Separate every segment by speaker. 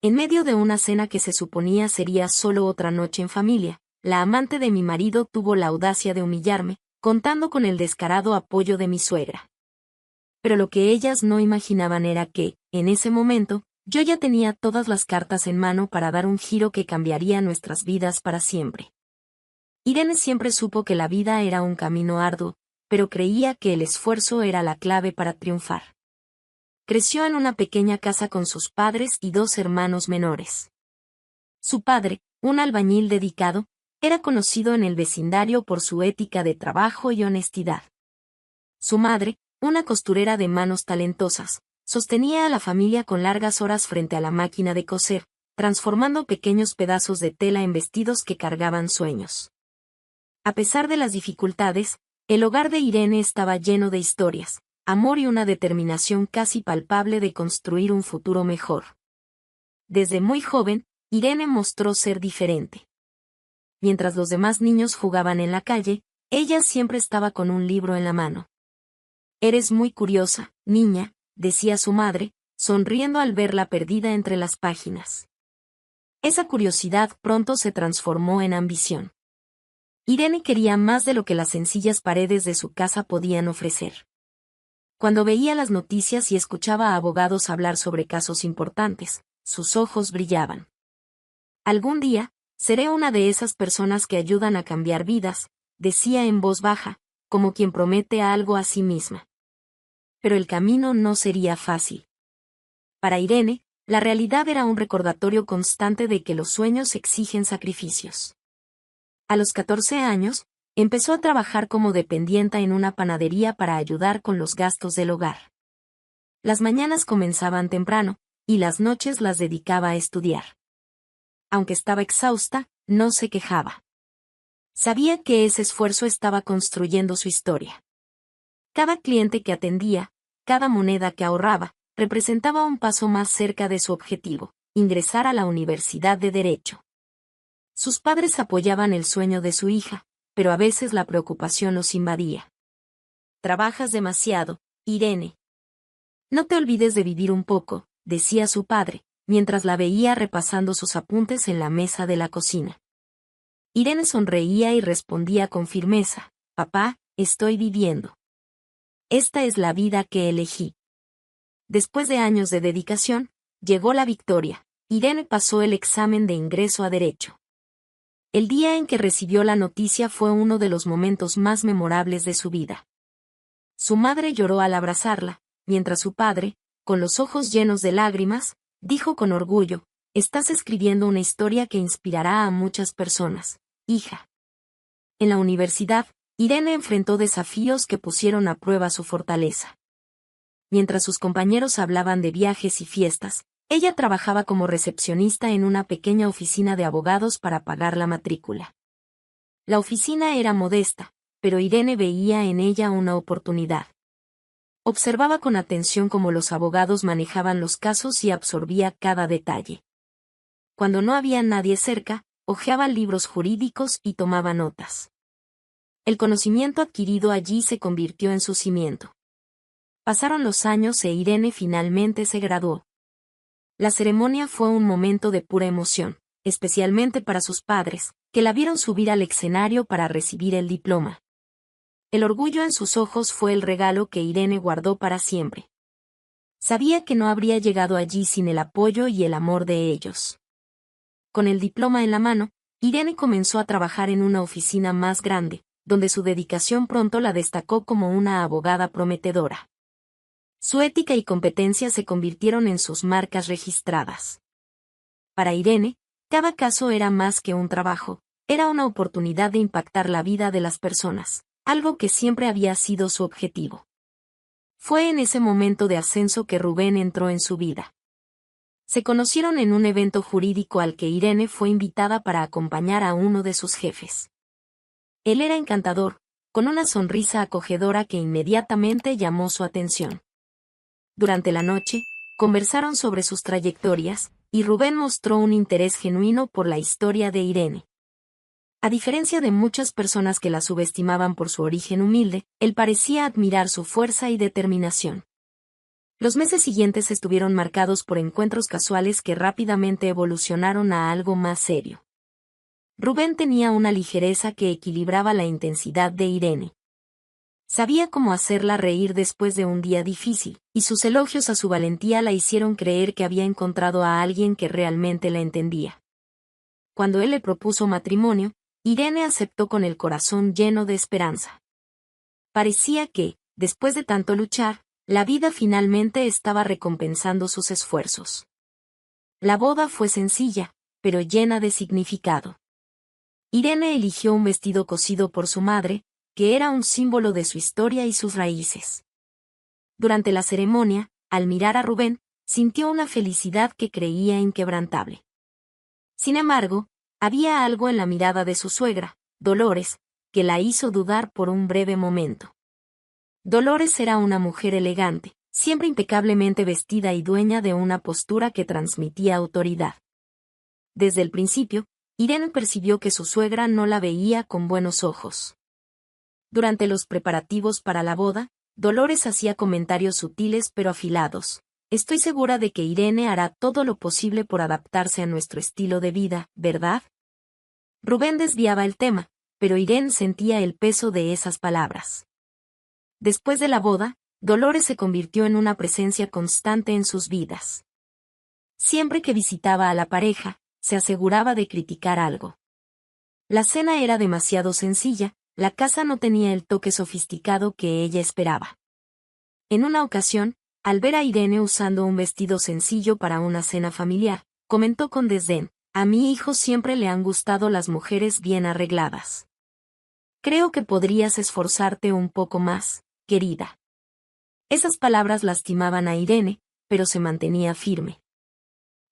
Speaker 1: En medio de una cena que se suponía sería solo otra noche en familia, la amante de mi marido tuvo la audacia de humillarme, contando con el descarado apoyo de mi suegra. Pero lo que ellas no imaginaban era que, en ese momento, yo ya tenía todas las cartas en mano para dar un giro que cambiaría nuestras vidas para siempre. Irene siempre supo que la vida era un camino arduo, pero creía que el esfuerzo era la clave para triunfar. Creció en una pequeña casa con sus padres y 2 hermanos menores. Su padre, un albañil dedicado, era conocido en el vecindario por su ética de trabajo y honestidad. Su madre, una costurera de manos talentosas, sostenía a la familia con largas horas frente a la máquina de coser, transformando pequeños pedazos de tela en vestidos que cargaban sueños. A pesar de las dificultades, el hogar de Irene estaba lleno de historias, amor y una determinación casi palpable de construir un futuro mejor. Desde muy joven, Irene mostró ser diferente. Mientras los demás niños jugaban en la calle, ella siempre estaba con un libro en la mano. «Eres muy curiosa, niña», decía su madre, sonriendo al verla perdida entre las páginas. Esa curiosidad pronto se transformó en ambición. Irene quería más de lo que las sencillas paredes de su casa podían ofrecer. Cuando veía las noticias y escuchaba a abogados hablar sobre casos importantes, sus ojos brillaban. «Algún día, seré una de esas personas que ayudan a cambiar vidas», decía en voz baja, como quien promete algo a sí misma. Pero el camino no sería fácil. Para Irene, la realidad era un recordatorio constante de que los sueños exigen sacrificios. A los 14 años, empezó a trabajar como dependienta en una panadería para ayudar con los gastos del hogar. Las mañanas comenzaban temprano, y las noches las dedicaba a estudiar. Aunque estaba exhausta, no se quejaba. Sabía que ese esfuerzo estaba construyendo su historia. Cada cliente que atendía, cada moneda que ahorraba, representaba un paso más cerca de su objetivo, ingresar a la Universidad de Derecho. Sus padres apoyaban el sueño de su hija, pero a veces la preocupación los invadía. «Trabajas demasiado, Irene. No te olvides de vivir un poco», decía su padre, mientras la veía repasando sus apuntes en la mesa de la cocina. Irene sonreía y respondía con firmeza: «Papá, estoy viviendo. Esta es la vida que elegí». Después de años de dedicación, llegó la victoria. Irene pasó el examen de ingreso a Derecho. El día en que recibió la noticia fue uno de los momentos más memorables de su vida. Su madre lloró al abrazarla, mientras su padre, con los ojos llenos de lágrimas, dijo con orgullo: «Estás escribiendo una historia que inspirará a muchas personas, hija». En la universidad, Irene enfrentó desafíos que pusieron a prueba su fortaleza. Mientras sus compañeros hablaban de viajes y fiestas, ella trabajaba como recepcionista en una pequeña oficina de abogados para pagar la matrícula. La oficina era modesta, pero Irene veía en ella una oportunidad. Observaba con atención cómo los abogados manejaban los casos y absorbía cada detalle. Cuando no había nadie cerca, hojeaba libros jurídicos y tomaba notas. El conocimiento adquirido allí se convirtió en su cimiento. Pasaron los años e Irene finalmente se graduó. La ceremonia fue un momento de pura emoción, especialmente para sus padres, que la vieron subir al escenario para recibir el diploma. El orgullo en sus ojos fue el regalo que Irene guardó para siempre. Sabía que no habría llegado allí sin el apoyo y el amor de ellos. Con el diploma en la mano, Irene comenzó a trabajar en una oficina más grande, donde su dedicación pronto la destacó como una abogada prometedora. Su ética y competencia se convirtieron en sus marcas registradas. Para Irene, cada caso era más que un trabajo, era una oportunidad de impactar la vida de las personas, algo que siempre había sido su objetivo. Fue en ese momento de ascenso que Rubén entró en su vida. Se conocieron en un evento jurídico al que Irene fue invitada para acompañar a uno de sus jefes. Él era encantador, con una sonrisa acogedora que inmediatamente llamó su atención. Durante la noche, conversaron sobre sus trayectorias, y Rubén mostró un interés genuino por la historia de Irene. A diferencia de muchas personas que la subestimaban por su origen humilde, él parecía admirar su fuerza y determinación. Los meses siguientes estuvieron marcados por encuentros casuales que rápidamente evolucionaron a algo más serio. Rubén tenía una ligereza que equilibraba la intensidad de Irene. Sabía cómo hacerla reír después de un día difícil, y sus elogios a su valentía la hicieron creer que había encontrado a alguien que realmente la entendía. Cuando él le propuso matrimonio, Irene aceptó con el corazón lleno de esperanza. Parecía que, después de tanto luchar, la vida finalmente estaba recompensando sus esfuerzos. La boda fue sencilla, pero llena de significado. Irene eligió un vestido cosido por su madre, que era un símbolo de su historia y sus raíces. Durante la ceremonia, al mirar a Rubén, sintió una felicidad que creía inquebrantable. Sin embargo, había algo en la mirada de su suegra, Dolores, que la hizo dudar por un breve momento. Dolores era una mujer elegante, siempre impecablemente vestida y dueña de una postura que transmitía autoridad. Desde el principio, Irene percibió que su suegra no la veía con buenos ojos. Durante los preparativos para la boda, Dolores hacía comentarios sutiles pero afilados. Estoy segura de que Irene hará todo lo posible por adaptarse a nuestro estilo de vida, ¿verdad? Rubén desviaba el tema, pero Irene sentía el peso de esas palabras. Después de la boda, Dolores se convirtió en una presencia constante en sus vidas. Siempre que visitaba a la pareja, se aseguraba de criticar algo. La cena era demasiado sencilla, la casa no tenía el toque sofisticado que ella esperaba. En una ocasión, al ver a Irene usando un vestido sencillo para una cena familiar, comentó con desdén: a mi hijo siempre le han gustado las mujeres bien arregladas. Creo que podrías esforzarte un poco más, querida. Esas palabras lastimaban a Irene, pero se mantenía firme.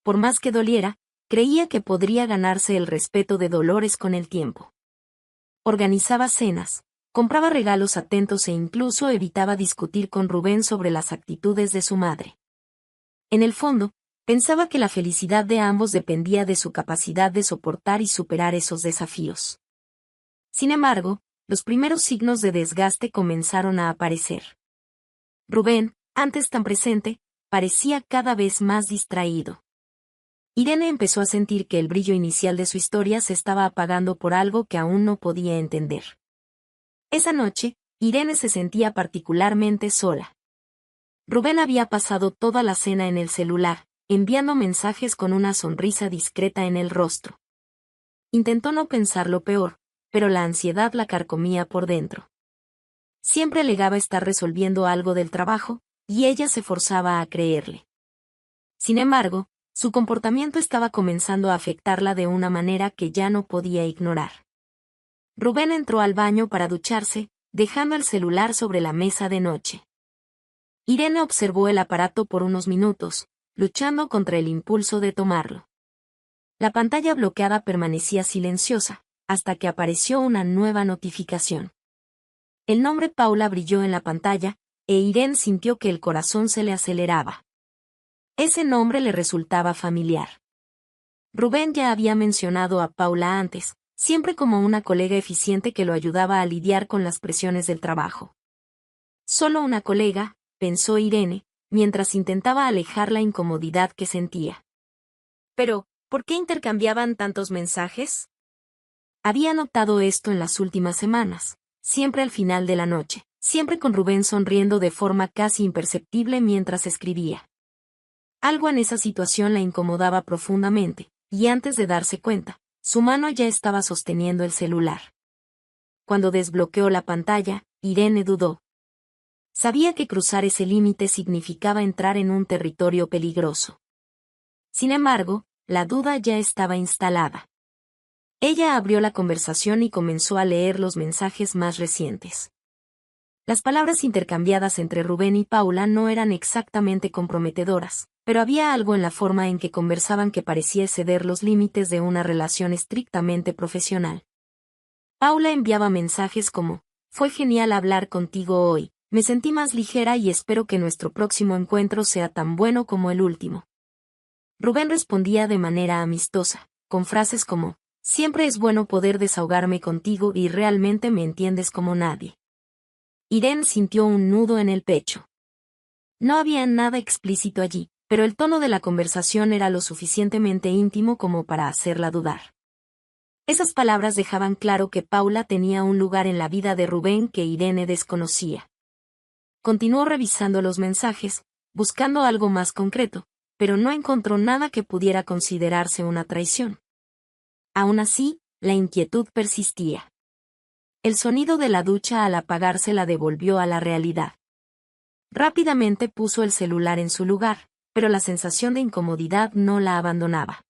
Speaker 1: Por más que doliera, creía que podría ganarse el respeto de Dolores con el tiempo. Organizaba cenas, compraba regalos atentos e incluso evitaba discutir con Rubén sobre las actitudes de su madre. En el fondo, pensaba que la felicidad de ambos dependía de su capacidad de soportar y superar esos desafíos. Sin embargo, los primeros signos de desgaste comenzaron a aparecer. Rubén, antes tan presente, parecía cada vez más distraído. Irene empezó a sentir que el brillo inicial de su historia se estaba apagando por algo que aún no podía entender. Esa noche, Irene se sentía particularmente sola. Rubén había pasado toda la cena en el celular, enviando mensajes con una sonrisa discreta en el rostro. Intentó no pensar lo peor, pero la ansiedad la carcomía por dentro. Siempre alegaba estar resolviendo algo del trabajo, y ella se forzaba a creerle. Sin embargo, su comportamiento estaba comenzando a afectarla de una manera que ya no podía ignorar. Rubén entró al baño para ducharse, dejando el celular sobre la mesa de noche. Irene observó el aparato por unos minutos, luchando contra el impulso de tomarlo. La pantalla bloqueada permanecía silenciosa, hasta que apareció una nueva notificación. El nombre Paula brilló en la pantalla, e Irene sintió que el corazón se le aceleraba. Ese nombre le resultaba familiar. Rubén ya había mencionado a Paula antes, siempre como una colega eficiente que lo ayudaba a lidiar con las presiones del trabajo. Solo una colega, pensó Irene, mientras intentaba alejar la incomodidad que sentía. Pero, ¿por qué intercambiaban tantos mensajes? Había notado esto en las últimas semanas, siempre al final de la noche, siempre con Rubén sonriendo de forma casi imperceptible mientras escribía. Algo en esa situación la incomodaba profundamente, y antes de darse cuenta, su mano ya estaba sosteniendo el celular. Cuando desbloqueó la pantalla, Irene dudó. Sabía que cruzar ese límite significaba entrar en un territorio peligroso. Sin embargo, la duda ya estaba instalada. Ella abrió la conversación y comenzó a leer los mensajes más recientes. Las palabras intercambiadas entre Rubén y Paula no eran exactamente comprometedoras, pero había algo en la forma en que conversaban que parecía exceder los límites de una relación estrictamente profesional. Paula enviaba mensajes como: fue genial hablar contigo hoy, me sentí más ligera y espero que nuestro próximo encuentro sea tan bueno como el último. Rubén respondía de manera amistosa, con frases como: siempre es bueno poder desahogarme contigo y realmente me entiendes como nadie. Irene sintió un nudo en el pecho. No había nada explícito allí, pero el tono de la conversación era lo suficientemente íntimo como para hacerla dudar. Esas palabras dejaban claro que Paula tenía un lugar en la vida de Rubén que Irene desconocía. Continuó revisando los mensajes, buscando algo más concreto, pero no encontró nada que pudiera considerarse una traición. Aún así, la inquietud persistía. El sonido de la ducha al apagarse la devolvió a la realidad. Rápidamente puso el celular en su lugar, pero la sensación de incomodidad no la abandonaba.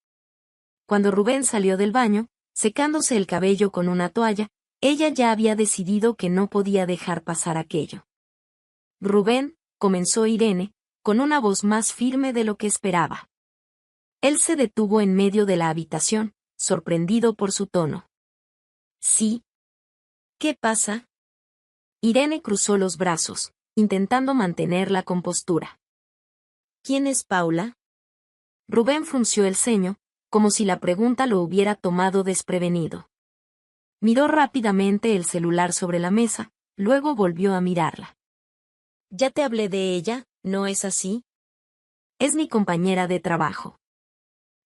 Speaker 1: Cuando Rubén salió del baño, secándose el cabello con una toalla, ella ya había decidido que no podía dejar pasar aquello. Rubén, comenzó Irene, con una voz más firme de lo que esperaba. Él se detuvo en medio de la habitación, sorprendido por su tono. Sí. ¿Qué pasa? Irene cruzó los brazos, intentando mantener la compostura. ¿Quién es Paula? Rubén frunció el ceño, como si la pregunta lo hubiera tomado desprevenido. Miró rápidamente el celular sobre la mesa, luego volvió a mirarla. Ya te hablé de ella, ¿no es así? Es mi compañera de trabajo.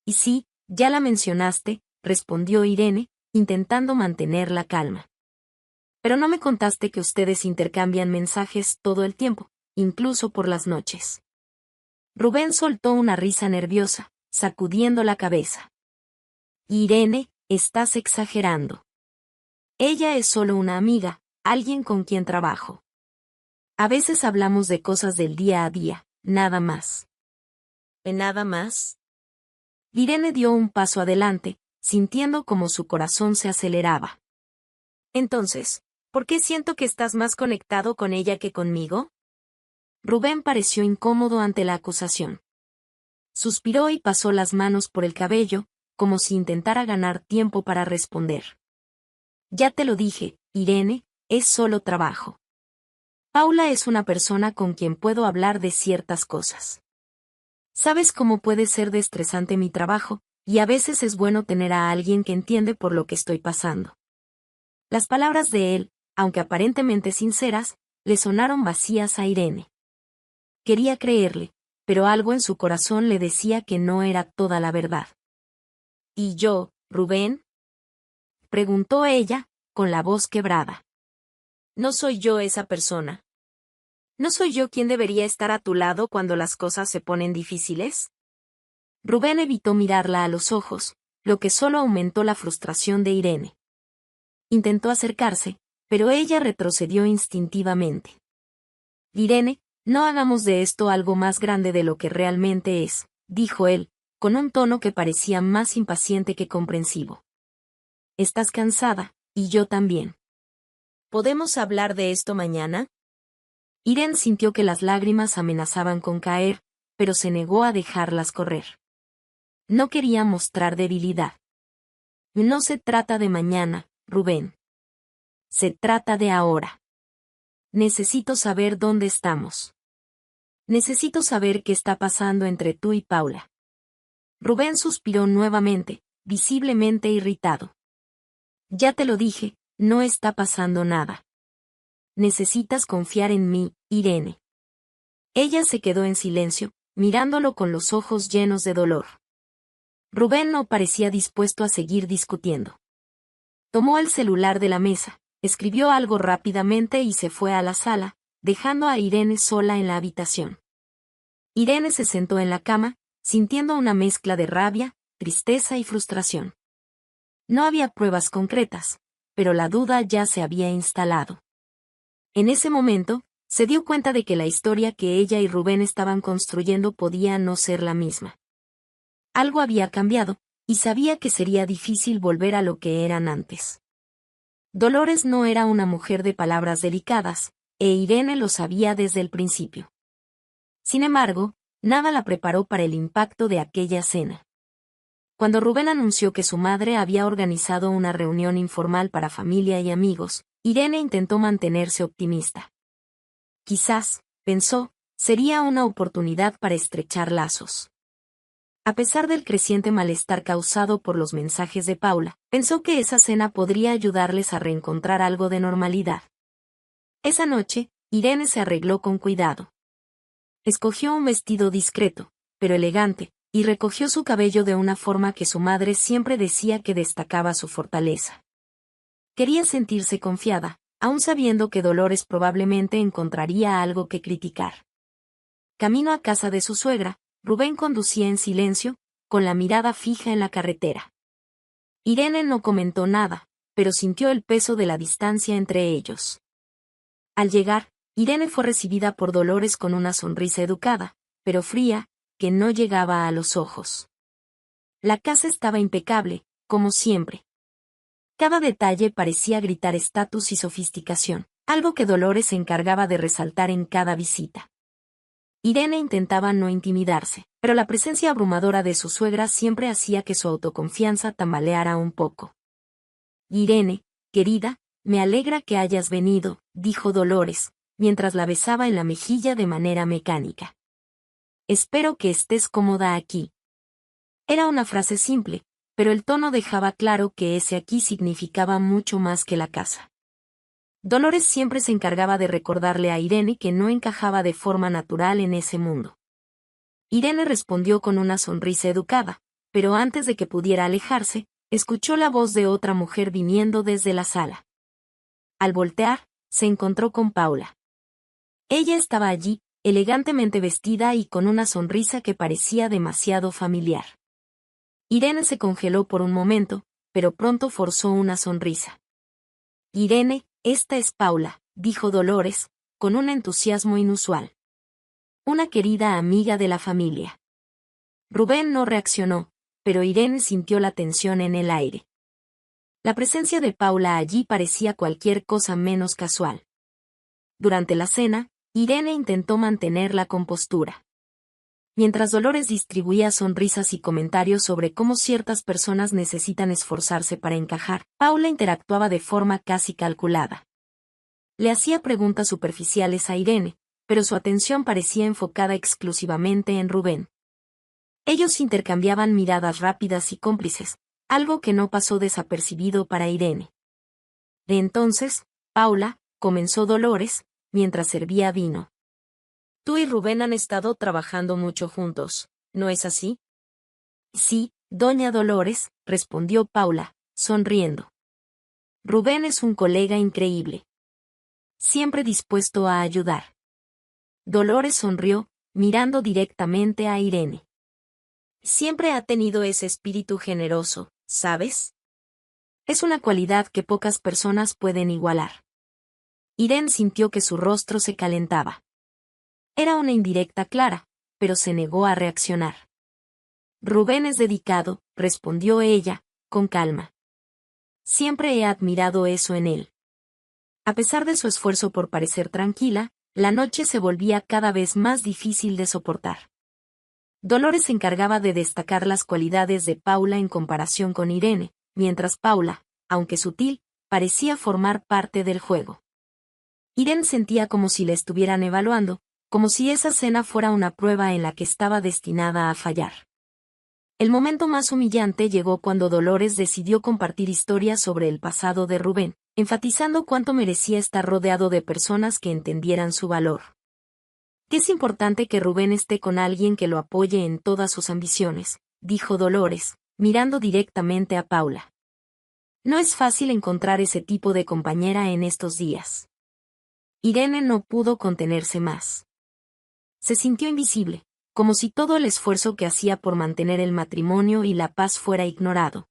Speaker 1: Y sí, ya la mencionaste, respondió Irene, intentando mantener la calma. Pero no me contaste que ustedes intercambian mensajes todo el tiempo, incluso por las noches. Rubén soltó una risa nerviosa, sacudiendo la cabeza. Irene, estás exagerando. Ella es solo una amiga, alguien con quien trabajo. A veces hablamos de cosas del día a día, nada más. ¿Nada más? Irene dio un paso adelante, sintiendo como su corazón se aceleraba. Entonces, ¿por qué siento que estás más conectado con ella que conmigo? Rubén pareció incómodo ante la acusación. Suspiró y pasó las manos por el cabello, como si intentara ganar tiempo para responder. Ya te lo dije, Irene, es solo trabajo. Paula es una persona con quien puedo hablar de ciertas cosas. Sabes cómo puede ser de estresante mi trabajo, y a veces es bueno tener a alguien que entiende por lo que estoy pasando. Las palabras de él, aunque aparentemente sinceras, le sonaron vacías a Irene. Quería creerle, pero algo en su corazón le decía que no era toda la verdad. ¿Y yo, Rubén? Preguntó ella, con la voz quebrada. ¿No soy yo esa persona? ¿No soy yo quien debería estar a tu lado cuando las cosas se ponen difíciles? Rubén evitó mirarla a los ojos, lo que solo aumentó la frustración de Irene. Intentó acercarse, pero ella retrocedió instintivamente. Irene, no hagamos de esto algo más grande de lo que realmente es, dijo él, con un tono que parecía más impaciente que comprensivo. Estás cansada, y yo también. ¿Podemos hablar de esto mañana? Irene sintió que las lágrimas amenazaban con caer, pero se negó a dejarlas correr. No quería mostrar debilidad. No se trata de mañana, Rubén. Se trata de ahora. Necesito saber dónde estamos. Necesito saber qué está pasando entre tú y Paula. Rubén suspiró nuevamente, visiblemente irritado. Ya te lo dije, no está pasando nada. Necesitas confiar en mí, Irene. Ella se quedó en silencio, mirándolo con los ojos llenos de dolor. Rubén no parecía dispuesto a seguir discutiendo. Tomó el celular de la mesa, escribió algo rápidamente y se fue a la sala, dejando a Irene sola en la habitación. Irene se sentó en la cama, sintiendo una mezcla de rabia, tristeza y frustración. No había pruebas concretas, pero la duda ya se había instalado. En ese momento, se dio cuenta de que la historia que ella y Rubén estaban construyendo podía no ser la misma. Algo había cambiado, y sabía que sería difícil volver a lo que eran antes. Dolores no era una mujer de palabras delicadas, e Irene lo sabía desde el principio. Sin embargo, nada la preparó para el impacto de aquella cena. Cuando Rubén anunció que su madre había organizado una reunión informal para familia y amigos, Irene intentó mantenerse optimista. Quizás, pensó, sería una oportunidad para estrechar lazos. A pesar del creciente malestar causado por los mensajes de Paula, pensó que esa cena podría ayudarles a reencontrar algo de normalidad. Esa noche, Irene se arregló con cuidado. Escogió un vestido discreto, pero elegante, y recogió su cabello de una forma que su madre siempre decía que destacaba su fortaleza. Quería sentirse confiada, aun sabiendo que Dolores probablemente encontraría algo que criticar. Camino a casa de su suegra, Rubén conducía en silencio, con la mirada fija en la carretera. Irene no comentó nada, pero sintió el peso de la distancia entre ellos. Al llegar, Irene fue recibida por Dolores con una sonrisa educada, pero fría, que no llegaba a los ojos. La casa estaba impecable, como siempre. Cada detalle parecía gritar estatus y sofisticación, algo que Dolores se encargaba de resaltar en cada visita. Irene intentaba no intimidarse, pero la presencia abrumadora de su suegra siempre hacía que su autoconfianza tambaleara un poco. Irene, querida, me alegra que hayas venido, dijo Dolores, mientras la besaba en la mejilla de manera mecánica. Espero que estés cómoda aquí. Era una frase simple, pero el tono dejaba claro que ese aquí significaba mucho más que la casa. Dolores siempre se encargaba de recordarle a Irene que no encajaba de forma natural en ese mundo. Irene respondió con una sonrisa educada, pero antes de que pudiera alejarse, escuchó la voz de otra mujer viniendo desde la sala. Al voltear, se encontró con Paula. Ella estaba allí, elegantemente vestida y con una sonrisa que parecía demasiado familiar. Irene se congeló por un momento, pero pronto forzó una sonrisa. Irene, esta es Paula, dijo Dolores, con un entusiasmo inusual. Una querida amiga de la familia. Rubén no reaccionó, pero Irene sintió la tensión en el aire. La presencia de Paula allí parecía cualquier cosa menos casual. Durante la cena, Irene intentó mantener la compostura. Mientras Dolores distribuía sonrisas y comentarios sobre cómo ciertas personas necesitan esforzarse para encajar, Paula interactuaba de forma casi calculada. Le hacía preguntas superficiales a Irene, pero su atención parecía enfocada exclusivamente en Rubén. Ellos intercambiaban miradas rápidas y cómplices, algo que no pasó desapercibido para Irene. De entonces, Paula, comenzó Dolores, mientras servía vino. Tú y Rubén han estado trabajando mucho juntos, ¿no es así? Sí, doña Dolores, respondió Paula, sonriendo. Rubén es un colega increíble. Siempre dispuesto a ayudar. Dolores sonrió, mirando directamente a Irene. Siempre ha tenido ese espíritu generoso, ¿sabes? Es una cualidad que pocas personas pueden igualar. Irene sintió que su rostro se calentaba. Era una indirecta clara, pero se negó a reaccionar. Rubén es dedicado, respondió ella, con calma. Siempre he admirado eso en él. A pesar de su esfuerzo por parecer tranquila, la noche se volvía cada vez más difícil de soportar. Dolores se encargaba de destacar las cualidades de Paula en comparación con Irene, mientras Paula, aunque sutil, parecía formar parte del juego. Irene sentía como si la estuvieran evaluando, como si esa cena fuera una prueba en la que estaba destinada a fallar. El momento más humillante llegó cuando Dolores decidió compartir historias sobre el pasado de Rubén, enfatizando cuánto merecía estar rodeado de personas que entendieran su valor. Es importante que Rubén esté con alguien que lo apoye en todas sus ambiciones, dijo Dolores, mirando directamente a Paula. No es fácil encontrar ese tipo de compañera en estos días. Irene no pudo contenerse más. Se sintió invisible, como si todo el esfuerzo que hacía por mantener el matrimonio y la paz fuera ignorado.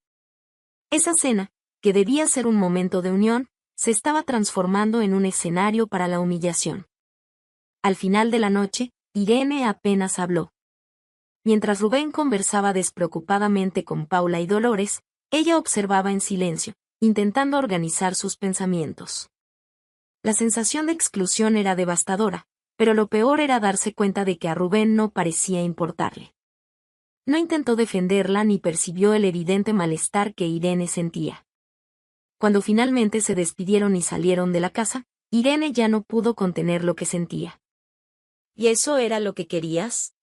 Speaker 1: Esa cena, que debía ser un momento de unión, se estaba transformando en un escenario para la humillación. Al final de la noche, Irene apenas habló. Mientras Rubén conversaba despreocupadamente con Paula y Dolores, ella observaba en silencio, intentando organizar sus pensamientos. La sensación de exclusión era devastadora, pero lo peor era darse cuenta de que a Rubén no parecía importarle. No intentó defenderla ni percibió el evidente malestar que Irene sentía. Cuando finalmente se despidieron y salieron de la casa, Irene ya no pudo contener lo que sentía. ¿Y eso era lo que querías?,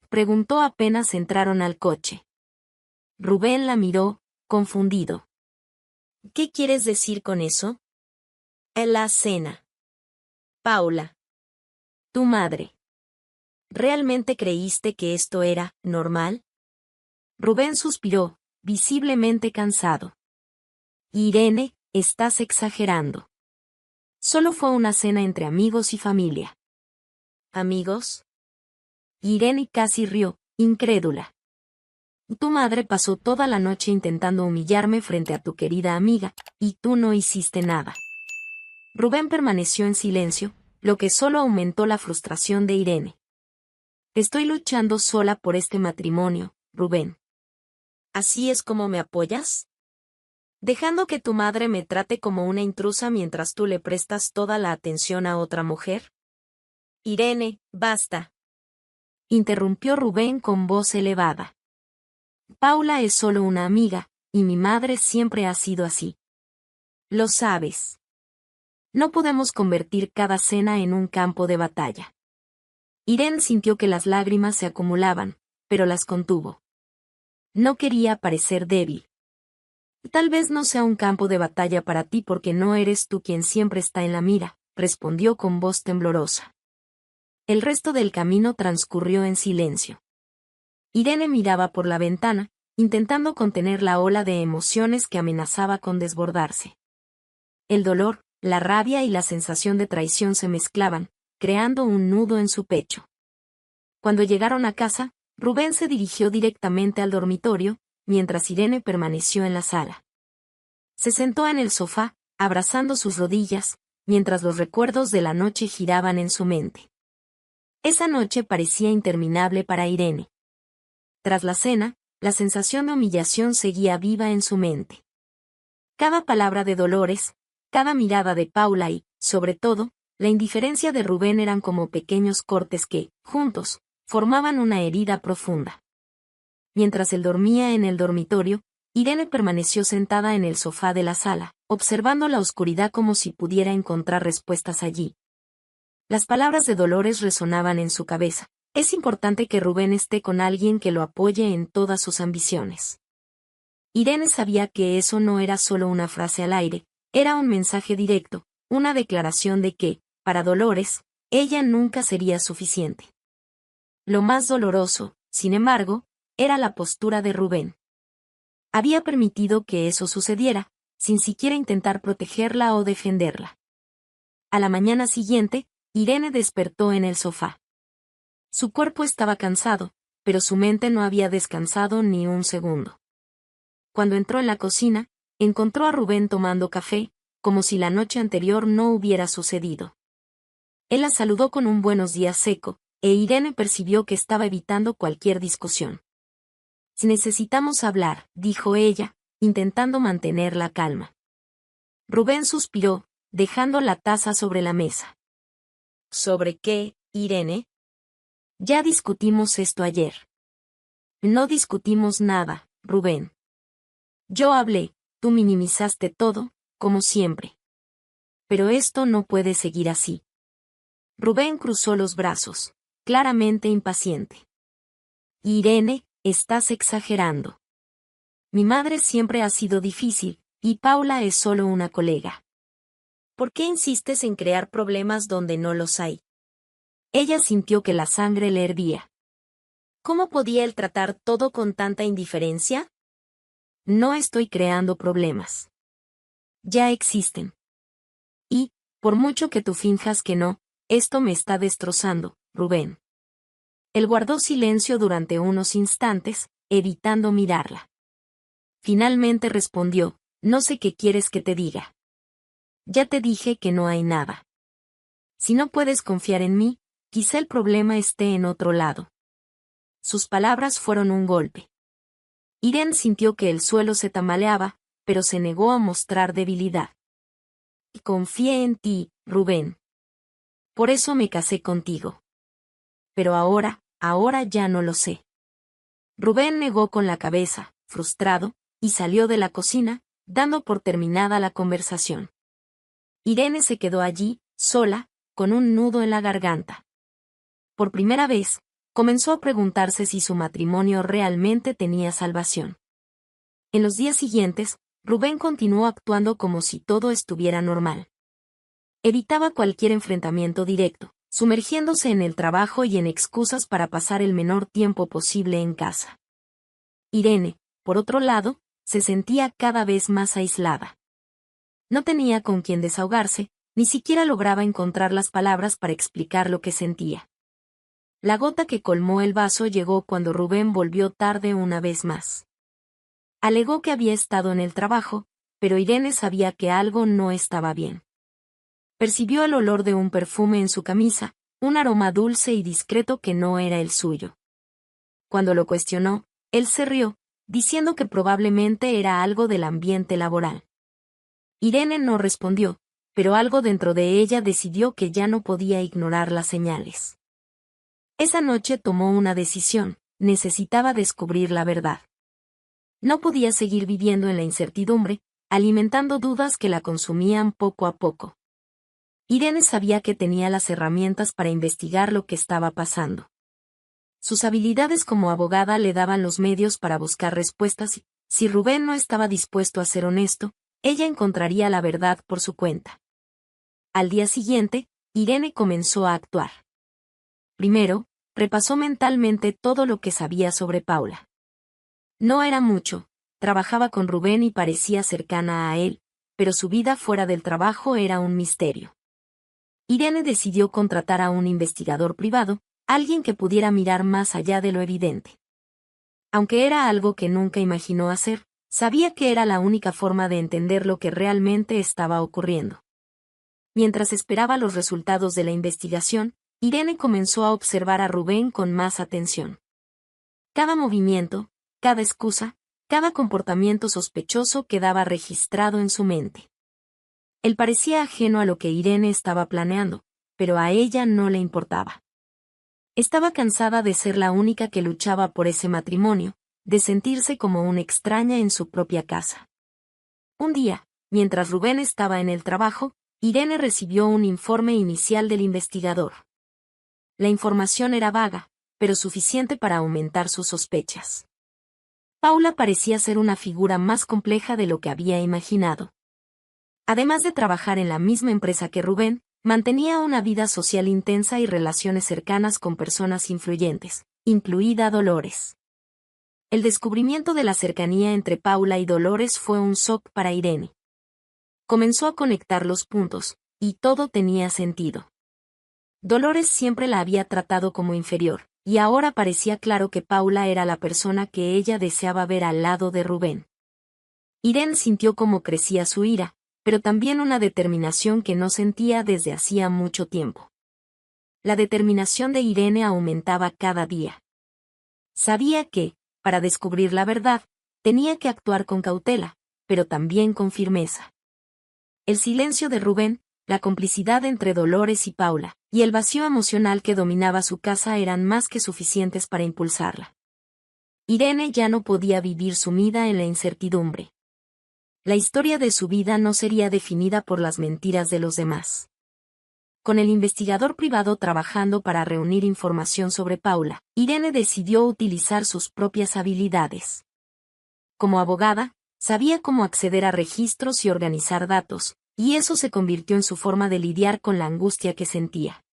Speaker 1: preguntó apenas entraron al coche. Rubén la miró, confundido. ¿Qué quieres decir con eso? En la cena. Paula. Tu madre. ¿Realmente creíste que esto era normal? Rubén suspiró, visiblemente cansado. Irene, estás exagerando. Solo fue una cena entre amigos y familia. ¿Amigos? Irene casi rió, incrédula. Tu madre pasó toda la noche intentando humillarme frente a tu querida amiga, y tú no hiciste nada. Rubén permaneció en silencio, lo que solo aumentó la frustración de Irene. Estoy luchando sola por este matrimonio, Rubén. ¿Así es como me apoyas? ¿Dejando que tu madre me trate como una intrusa mientras tú le prestas toda la atención a otra mujer? Irene, basta. Interrumpió Rubén con voz elevada. Paula es solo una amiga, y mi madre siempre ha sido así. Lo sabes. No podemos convertir cada cena en un campo de batalla. Irene sintió que las lágrimas se acumulaban, pero las contuvo. No quería parecer débil. Tal vez no sea un campo de batalla para ti porque no eres tú quien siempre está en la mira, respondió con voz temblorosa. El resto del camino transcurrió en silencio. Irene miraba por la ventana, intentando contener la ola de emociones que amenazaba con desbordarse. El dolor, la rabia y la sensación de traición se mezclaban, creando un nudo en su pecho. Cuando llegaron a casa, Rubén se dirigió directamente al dormitorio, mientras Irene permaneció en la sala. Se sentó en el sofá, abrazando sus rodillas, mientras los recuerdos de la noche giraban en su mente. Esa noche parecía interminable para Irene. Tras la cena, la sensación de humillación seguía viva en su mente. Cada palabra de Dolores, cada mirada de Paula y, sobre todo, la indiferencia de Rubén eran como pequeños cortes que, juntos, formaban una herida profunda. Mientras él dormía en el dormitorio, Irene permaneció sentada en el sofá de la sala, observando la oscuridad como si pudiera encontrar respuestas allí. Las palabras de Dolores resonaban en su cabeza. Es importante que Rubén esté con alguien que lo apoye en todas sus ambiciones. Irene sabía que eso no era solo una frase al aire, era un mensaje directo, una declaración de que, para Dolores, ella nunca sería suficiente. Lo más doloroso, sin embargo, era la postura de Rubén. Había permitido que eso sucediera, sin siquiera intentar protegerla o defenderla. A la mañana siguiente, Irene despertó en el sofá. Su cuerpo estaba cansado, pero su mente no había descansado ni un segundo. Cuando entró en la cocina, encontró a Rubén tomando café, como si la noche anterior no hubiera sucedido. Él la saludó con un buenos días seco, e Irene percibió que estaba evitando cualquier discusión. Si necesitamos hablar, dijo ella, intentando mantener la calma. Rubén suspiró, dejando la taza sobre la mesa. ¿Sobre qué, Irene? Ya discutimos esto ayer. No discutimos nada, Rubén. Yo hablé, tú minimizaste todo, como siempre. Pero esto no puede seguir así. Rubén cruzó los brazos, claramente impaciente. Irene, estás exagerando. Mi madre siempre ha sido difícil, y Paula es solo una colega. ¿Por qué insistes en crear problemas donde no los hay? Ella sintió que la sangre le hervía. ¿Cómo podía él tratar todo con tanta indiferencia? No estoy creando problemas. Ya existen. Y, por mucho que tú finjas que no, esto me está destrozando, Rubén. Él guardó silencio durante unos instantes, evitando mirarla. Finalmente respondió, no sé qué quieres que te diga. Ya te dije que no hay nada. Si no puedes confiar en mí, quizá el problema esté en otro lado. Sus palabras fueron un golpe. Irene sintió que el suelo se tambaleaba, pero se negó a mostrar debilidad. Confié en ti, Rubén. Por eso me casé contigo. Pero ahora ya no lo sé. Rubén negó con la cabeza, frustrado, y salió de la cocina, dando por terminada la conversación. Irene se quedó allí, sola, con un nudo en la garganta. Por primera vez, comenzó a preguntarse si su matrimonio realmente tenía salvación. En los días siguientes, Rubén continuó actuando como si todo estuviera normal. Evitaba cualquier enfrentamiento directo, sumergiéndose en el trabajo y en excusas para pasar el menor tiempo posible en casa. Irene, por otro lado, se sentía cada vez más aislada. No tenía con quien desahogarse, ni siquiera lograba encontrar las palabras para explicar lo que sentía. La gota que colmó el vaso llegó cuando Rubén volvió tarde una vez más. Alegó que había estado en el trabajo, pero Irene sabía que algo no estaba bien. Percibió el olor de un perfume en su camisa, un aroma dulce y discreto que no era el suyo. Cuando lo cuestionó, él se rió, diciendo que probablemente era algo del ambiente laboral. Irene no respondió, pero algo dentro de ella decidió que ya no podía ignorar las señales. Esa noche tomó una decisión, necesitaba descubrir la verdad. No podía seguir viviendo en la incertidumbre, alimentando dudas que la consumían poco a poco. Irene sabía que tenía las herramientas para investigar lo que estaba pasando. Sus habilidades como abogada le daban los medios para buscar respuestas y, si Rubén no estaba dispuesto a ser honesto, ella encontraría la verdad por su cuenta. Al día siguiente, Irene comenzó a actuar. Primero, repasó mentalmente todo lo que sabía sobre Paula. No era mucho, trabajaba con Rubén y parecía cercana a él, pero su vida fuera del trabajo era un misterio. Irene decidió contratar a un investigador privado, alguien que pudiera mirar más allá de lo evidente. Aunque era algo que nunca imaginó hacer, sabía que era la única forma de entender lo que realmente estaba ocurriendo. Mientras esperaba los resultados de la investigación, Irene comenzó a observar a Rubén con más atención. Cada movimiento, cada excusa, cada comportamiento sospechoso quedaba registrado en su mente. Él parecía ajeno a lo que Irene estaba planeando, pero a ella no le importaba. Estaba cansada de ser la única que luchaba por ese matrimonio, de sentirse como una extraña en su propia casa. Un día, mientras Rubén estaba en el trabajo, Irene recibió un informe inicial del investigador. La información era vaga, pero suficiente para aumentar sus sospechas. Paula parecía ser una figura más compleja de lo que había imaginado. Además de trabajar en la misma empresa que Rubén, mantenía una vida social intensa y relaciones cercanas con personas influyentes, incluida Dolores. El descubrimiento de la cercanía entre Paula y Dolores fue un shock para Irene. Comenzó a conectar los puntos, y todo tenía sentido. Dolores siempre la había tratado como inferior, y ahora parecía claro que Paula era la persona que ella deseaba ver al lado de Rubén. Irene sintió cómo crecía su ira, pero también una determinación que no sentía desde hacía mucho tiempo. La determinación de Irene aumentaba cada día. Sabía que, para descubrir la verdad, tenía que actuar con cautela, pero también con firmeza. El silencio de Rubén, la complicidad entre Dolores y Paula, y el vacío emocional que dominaba su casa eran más que suficientes para impulsarla. Irene ya no podía vivir sumida en la incertidumbre. La historia de su vida no sería definida por las mentiras de los demás. Con el investigador privado trabajando para reunir información sobre Paula, Irene decidió utilizar sus propias habilidades. Como abogada, sabía cómo acceder a registros y organizar datos, y eso se convirtió en su forma de lidiar con la angustia que sentía.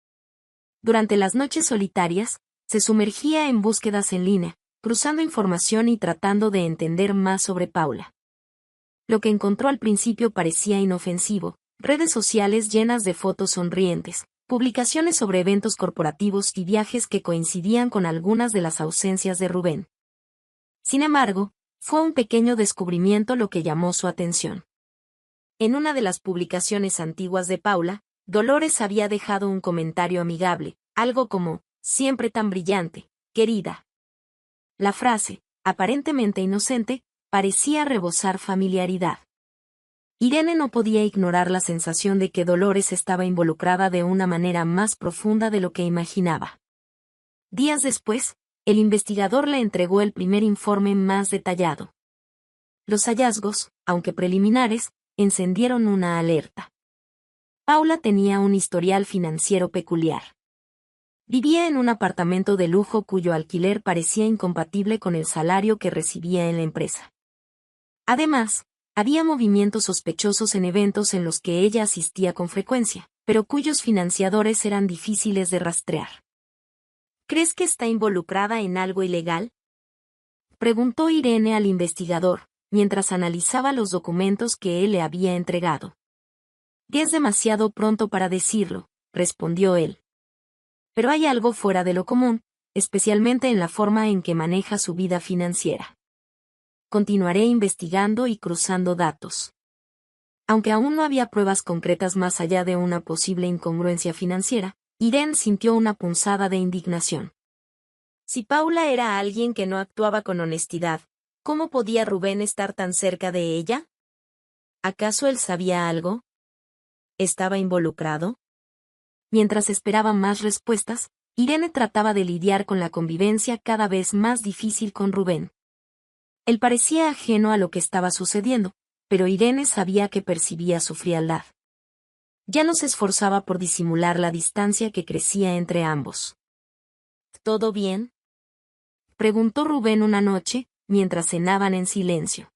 Speaker 1: Durante las noches solitarias, se sumergía en búsquedas en línea, cruzando información y tratando de entender más sobre Paula. Lo que encontró al principio parecía inofensivo: redes sociales llenas de fotos sonrientes, publicaciones sobre eventos corporativos y viajes que coincidían con algunas de las ausencias de Rubén. Sin embargo, fue un pequeño descubrimiento lo que llamó su atención. En una de las publicaciones antiguas de Paula, Dolores había dejado un comentario amigable, algo como: siempre tan brillante, querida. La frase, aparentemente inocente, parecía rebosar familiaridad. Irene no podía ignorar la sensación de que Dolores estaba involucrada de una manera más profunda de lo que imaginaba. Días después, el investigador le entregó el primer informe más detallado. Los hallazgos, aunque preliminares, encendieron una alerta. Paula tenía un historial financiero peculiar. Vivía en un apartamento de lujo cuyo alquiler parecía incompatible con el salario que recibía en la empresa. Además, había movimientos sospechosos en eventos en los que ella asistía con frecuencia, pero cuyos financiadores eran difíciles de rastrear. ¿Crees que está involucrada en algo ilegal?, preguntó Irene al investigador, mientras analizaba los documentos que él le había entregado. Es demasiado pronto para decirlo, respondió él. Pero hay algo fuera de lo común, especialmente en la forma en que maneja su vida financiera. Continuaré investigando y cruzando datos. Aunque aún no había pruebas concretas más allá de una posible incongruencia financiera, Irene sintió una punzada de indignación. Si Paula era alguien que no actuaba con honestidad, ¿cómo podía Rubén estar tan cerca de ella? ¿Acaso él sabía algo? ¿Estaba involucrado? Mientras esperaba más respuestas, Irene trataba de lidiar con la convivencia cada vez más difícil con Rubén. Él parecía ajeno a lo que estaba sucediendo, pero Irene sabía que percibía su frialdad. Ya no se esforzaba por disimular la distancia que crecía entre ambos. ¿Todo bien?, preguntó Rubén una noche, mientras cenaban en silencio.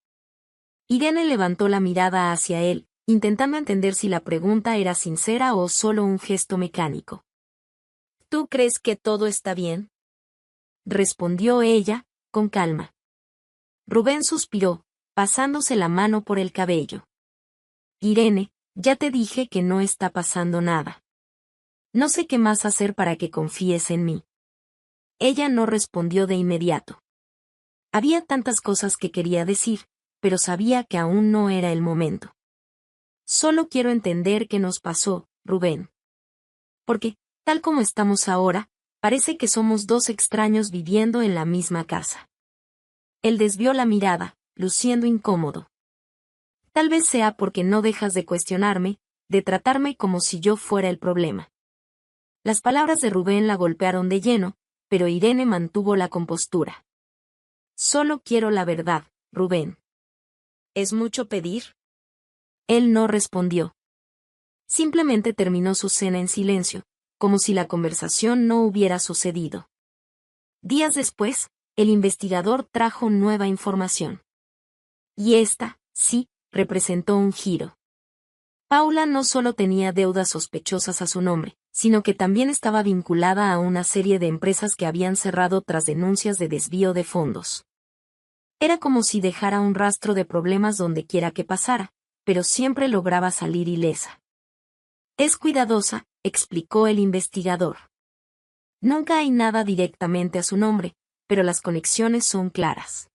Speaker 1: Irene levantó la mirada hacia él, intentando entender si la pregunta era sincera o solo un gesto mecánico. ¿Tú crees que todo está bien?, respondió ella, con calma. Rubén suspiró, pasándose la mano por el cabello. Irene, ya te dije que no está pasando nada. No sé qué más hacer para que confíes en mí. Ella no respondió de inmediato. Había tantas cosas que quería decir, pero sabía que aún no era el momento. Solo quiero entender qué nos pasó, Rubén. Porque, tal como estamos ahora, parece que somos dos extraños viviendo en la misma casa. Él desvió la mirada, luciendo incómodo. Tal vez sea porque no dejas de cuestionarme, de tratarme como si yo fuera el problema. Las palabras de Rubén la golpearon de lleno, pero Irene mantuvo la compostura. Solo quiero la verdad, Rubén. ¿Es mucho pedir? Él no respondió. Simplemente terminó su cena en silencio, como si la conversación no hubiera sucedido. Días después, el investigador trajo nueva información. Y esta, sí, representó un giro. Paula no solo tenía deudas sospechosas a su nombre, sino que también estaba vinculada a una serie de empresas que habían cerrado tras denuncias de desvío de fondos. Era como si dejara un rastro de problemas donde quiera que pasara, pero siempre lograba salir ilesa. Es cuidadosa, explicó el investigador. Nunca hay nada directamente a su nombre, pero las conexiones son claras.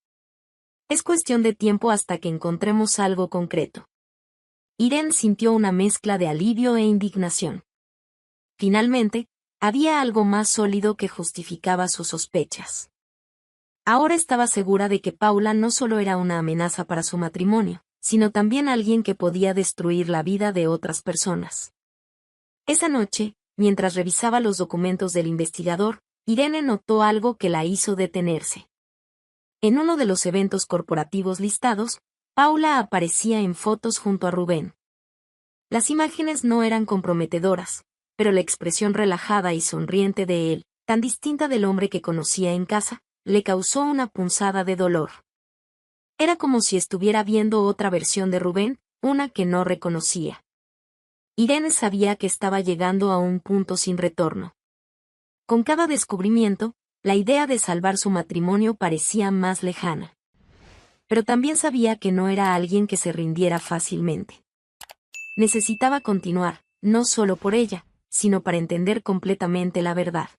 Speaker 1: Es cuestión de tiempo hasta que encontremos algo concreto. Irene sintió una mezcla de alivio e indignación. Finalmente, había algo más sólido que justificaba sus sospechas. Ahora estaba segura de que Paula no solo era una amenaza para su matrimonio, sino también alguien que podía destruir la vida de otras personas. Esa noche, mientras revisaba los documentos del investigador, Irene notó algo que la hizo detenerse. En uno de los eventos corporativos listados, Paula aparecía en fotos junto a Rubén. Las imágenes no eran comprometedoras, pero la expresión relajada y sonriente de él, tan distinta del hombre que conocía en casa, le causó una punzada de dolor. Era como si estuviera viendo otra versión de Rubén, una que no reconocía. Irene sabía que estaba llegando a un punto sin retorno. Con cada descubrimiento, la idea de salvar su matrimonio parecía más lejana. Pero también sabía que no era alguien que se rindiera fácilmente. Necesitaba continuar, no solo por ella, sino para entender completamente la verdad.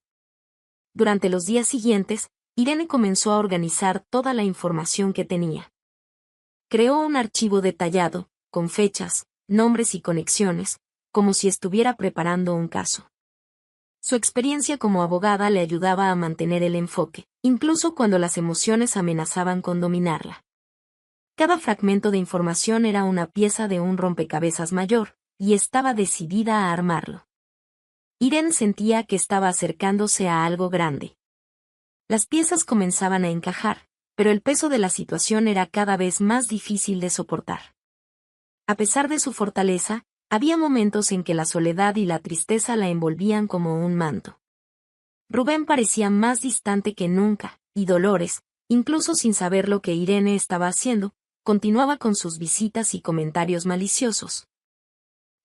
Speaker 1: Durante los días siguientes, Irene comenzó a organizar toda la información que tenía. Creó un archivo detallado, con fechas, nombres y conexiones, como si estuviera preparando un caso. Su experiencia como abogada le ayudaba a mantener el enfoque, incluso cuando las emociones amenazaban con dominarla. Cada fragmento de información era una pieza de un rompecabezas mayor, y estaba decidida a armarlo. Irene sentía que estaba acercándose a algo grande. Las piezas comenzaban a encajar, pero el peso de la situación era cada vez más difícil de soportar. A pesar de su fortaleza, había momentos en que la soledad y la tristeza la envolvían como un manto. Rubén parecía más distante que nunca, y Dolores, incluso sin saber lo que Irene estaba haciendo, continuaba con sus visitas y comentarios maliciosos.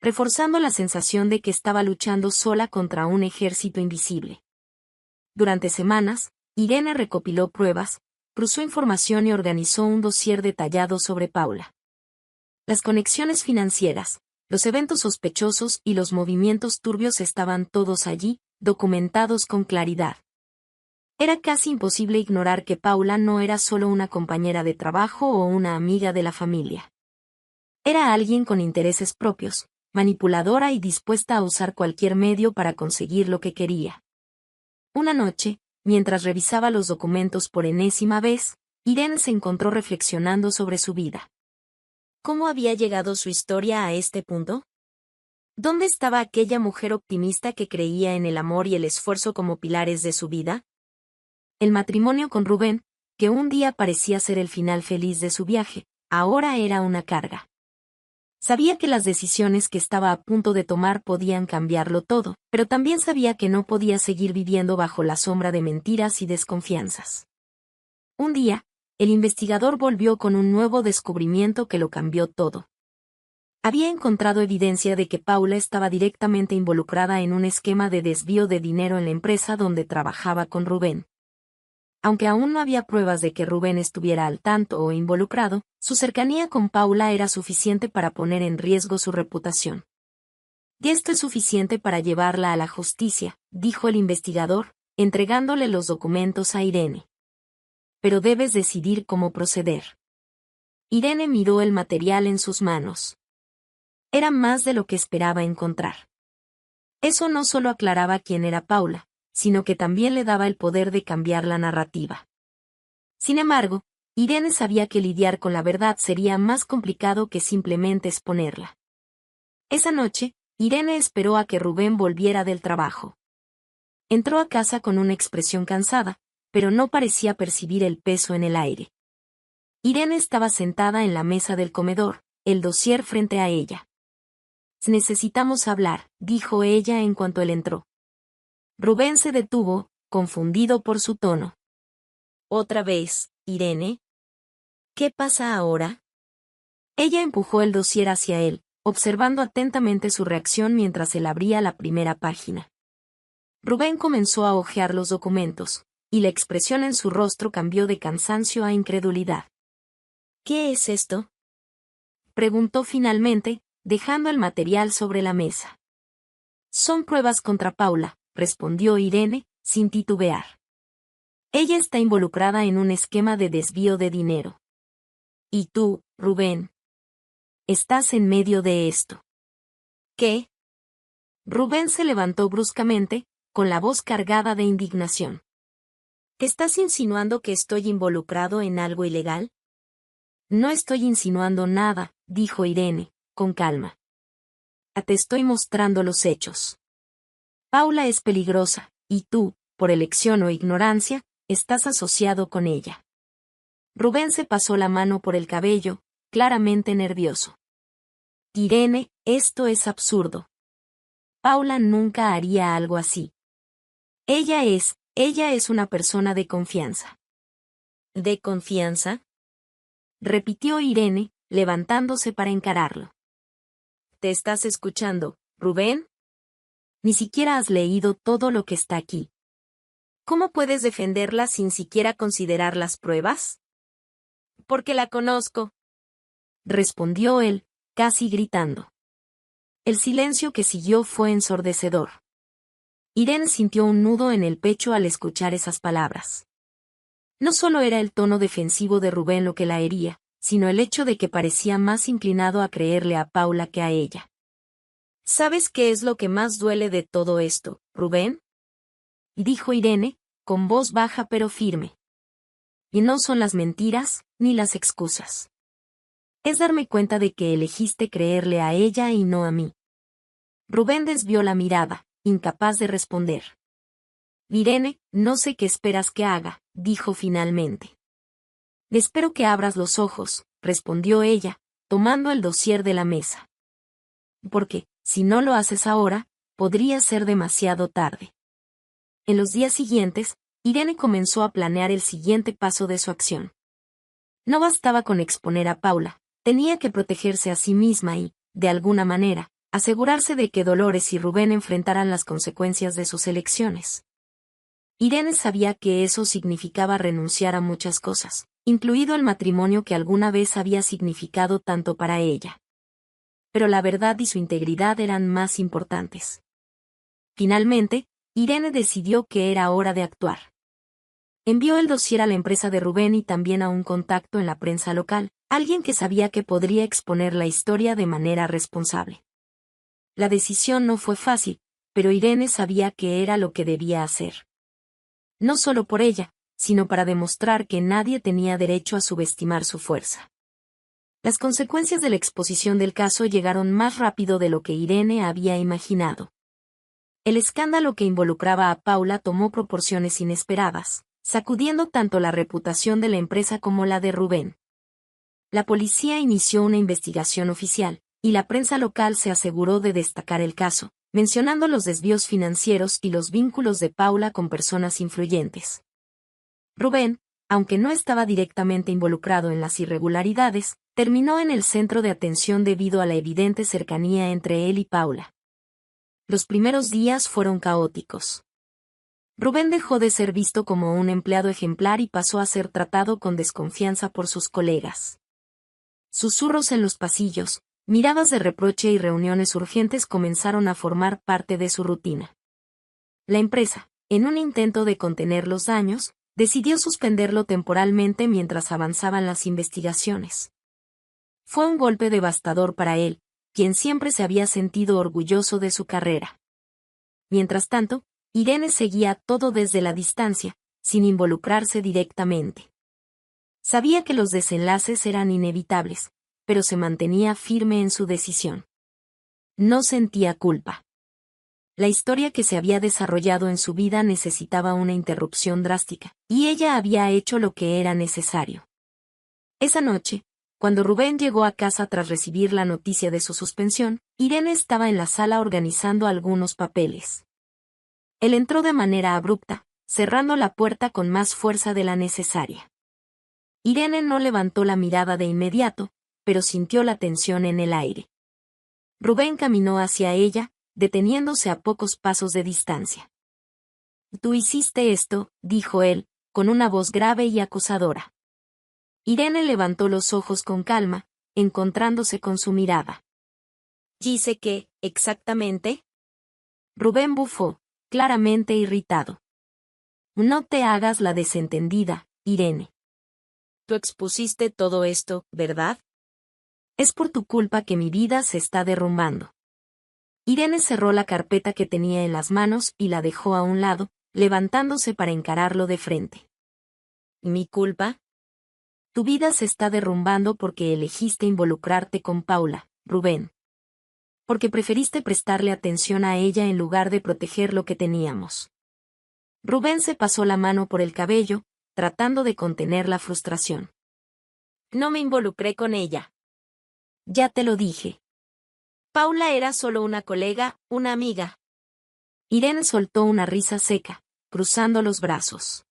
Speaker 1: reforzando la sensación de que estaba luchando sola contra un ejército invisible. Durante semanas, Irene recopiló pruebas, cruzó información y organizó un dossier detallado sobre Paula. Las conexiones financieras, los eventos sospechosos y los movimientos turbios estaban todos allí, documentados con claridad. Era casi imposible ignorar que Paula no era solo una compañera de trabajo o una amiga de la familia. Era alguien con intereses propios, manipuladora y dispuesta a usar cualquier medio para conseguir lo que quería. Una noche, mientras revisaba los documentos por enésima vez, Irene se encontró reflexionando sobre su vida. ¿Cómo había llegado su historia a este punto? ¿Dónde estaba aquella mujer optimista que creía en el amor y el esfuerzo como pilares de su vida? El matrimonio con Rubén, que un día parecía ser el final feliz de su viaje, ahora era una carga. Sabía que las decisiones que estaba a punto de tomar podían cambiarlo todo, pero también sabía que no podía seguir viviendo bajo la sombra de mentiras y desconfianzas. Un día, el investigador volvió con un nuevo descubrimiento que lo cambió todo. Había encontrado evidencia de que Paula estaba directamente involucrada en un esquema de desvío de dinero en la empresa donde trabajaba con Rubén. Aunque aún no había pruebas de que Rubén estuviera al tanto o involucrado, su cercanía con Paula era suficiente para poner en riesgo su reputación. Y esto es suficiente para llevarla a la justicia, dijo el investigador, entregándole los documentos a Irene. Pero debes decidir cómo proceder. Irene miró el material en sus manos. Era más de lo que esperaba encontrar. Eso no solo aclaraba quién era Paula, sino que también le daba el poder de cambiar la narrativa. Sin embargo, Irene sabía que lidiar con la verdad sería más complicado que simplemente exponerla. Esa noche, Irene esperó a que Rubén volviera del trabajo. Entró a casa con una expresión cansada, pero no parecía percibir el peso en el aire. Irene estaba sentada en la mesa del comedor, el dossier frente a ella. «Necesitamos hablar», dijo ella en cuanto él entró. Rubén se detuvo, confundido por su tono. «¿Otra vez, Irene? ¿Qué pasa ahora?» Ella empujó el dossier hacia él, observando atentamente su reacción mientras él abría la primera página. Rubén comenzó a hojear los documentos, y la expresión en su rostro cambió de cansancio a incredulidad. «¿Qué es esto?», preguntó finalmente, dejando el material sobre la mesa. «Son pruebas contra Paula», respondió Irene, sin titubear. «Ella está involucrada en un esquema de desvío de dinero. Y tú, Rubén, estás en medio de esto». «¿Qué?». Rubén se levantó bruscamente, con la voz cargada de indignación. «¿Estás insinuando que estoy involucrado en algo ilegal?». «No estoy insinuando nada», dijo Irene, con calma. «Te estoy mostrando los hechos. Paula es peligrosa, y tú, por elección o ignorancia, estás asociado con ella». Rubén se pasó la mano por el cabello, claramente nervioso. «Irene, esto es absurdo. Paula nunca haría algo así. Ella es una persona de confianza». «¿De confianza?», repitió Irene, levantándose para encararlo. «¿Te estás escuchando, Rubén? Ni siquiera has leído todo lo que está aquí. ¿Cómo puedes defenderla sin siquiera considerar las pruebas?». «Porque la conozco», respondió él, casi gritando. El silencio que siguió fue ensordecedor. Irene sintió un nudo en el pecho al escuchar esas palabras. No solo era el tono defensivo de Rubén lo que la hería, sino el hecho de que parecía más inclinado a creerle a Paula que a ella. «¿Sabes qué es lo que más duele de todo esto, Rubén?», dijo Irene, con voz baja pero firme. «Y no son las mentiras, ni las excusas. Es darme cuenta de que elegiste creerle a ella y no a mí». Rubén desvió la mirada, incapaz de responder. «Irene, no sé qué esperas que haga», dijo finalmente. «Espero que abras los ojos», respondió ella, tomando el dossier de la mesa. «Porque, si no lo haces ahora, podría ser demasiado tarde». En los días siguientes, Irene comenzó a planear el siguiente paso de su acción. No bastaba con exponer a Paula, tenía que protegerse a sí misma y, de alguna manera, asegurarse de que Dolores y Rubén enfrentaran las consecuencias de sus elecciones. Irene sabía que eso significaba renunciar a muchas cosas, incluido el matrimonio que alguna vez había significado tanto para ella. Pero la verdad y su integridad eran más importantes. Finalmente, Irene decidió que era hora de actuar. Envió el dossier a la empresa de Rubén y también a un contacto en la prensa local, alguien que sabía que podría exponer la historia de manera responsable. La decisión no fue fácil, pero Irene sabía que era lo que debía hacer. No solo por ella, sino para demostrar que nadie tenía derecho a subestimar su fuerza. Las consecuencias de la exposición del caso llegaron más rápido de lo que Irene había imaginado. El escándalo que involucraba a Paula tomó proporciones inesperadas, sacudiendo tanto la reputación de la empresa como la de Rubén. La policía inició una investigación oficial, y la prensa local se aseguró de destacar el caso, mencionando los desvíos financieros y los vínculos de Paula con personas influyentes. Rubén, aunque no estaba directamente involucrado en las irregularidades, terminó en el centro de atención debido a la evidente cercanía entre él y Paula. Los primeros días fueron caóticos. Rubén dejó de ser visto como un empleado ejemplar y pasó a ser tratado con desconfianza por sus colegas. Susurros en los pasillos, miradas de reproche y reuniones urgentes comenzaron a formar parte de su rutina. La empresa, en un intento de contener los daños, decidió suspenderlo temporalmente mientras avanzaban las investigaciones. Fue un golpe devastador para él, quien siempre se había sentido orgulloso de su carrera. Mientras tanto, Irene seguía todo desde la distancia, sin involucrarse directamente. Sabía que los desenlaces eran inevitables, pero se mantenía firme en su decisión. No sentía culpa. La historia que se había desarrollado en su vida necesitaba una interrupción drástica, y ella había hecho lo que era necesario. Esa noche, cuando Rubén llegó a casa tras recibir la noticia de su suspensión, Irene estaba en la sala organizando algunos papeles. Él entró de manera abrupta, cerrando la puerta con más fuerza de la necesaria. Irene no levantó la mirada de inmediato, pero sintió la tensión en el aire. Rubén caminó hacia ella, deteniéndose a pocos pasos de distancia. «Tú hiciste esto», dijo él, con una voz grave y acusadora. Irene levantó los ojos con calma, encontrándose con su mirada. «¿Hice qué, exactamente?» Rubén bufó, claramente irritado. «No te hagas la desentendida, Irene. Tú expusiste todo esto, ¿verdad? Es por tu culpa que mi vida se está derrumbando». Irene cerró la carpeta que tenía en las manos y la dejó a un lado, levantándose para encararlo de frente. ¿Mi culpa? Tu vida se está derrumbando porque elegiste involucrarte con Paula, Rubén. Porque preferiste prestarle atención a ella en lugar de proteger lo que teníamos. Rubén se pasó la mano por el cabello, tratando de contener la frustración. No me involucré con ella. Ya te lo dije. Paula era solo una colega, una amiga. Irene soltó una risa seca, cruzando los brazos.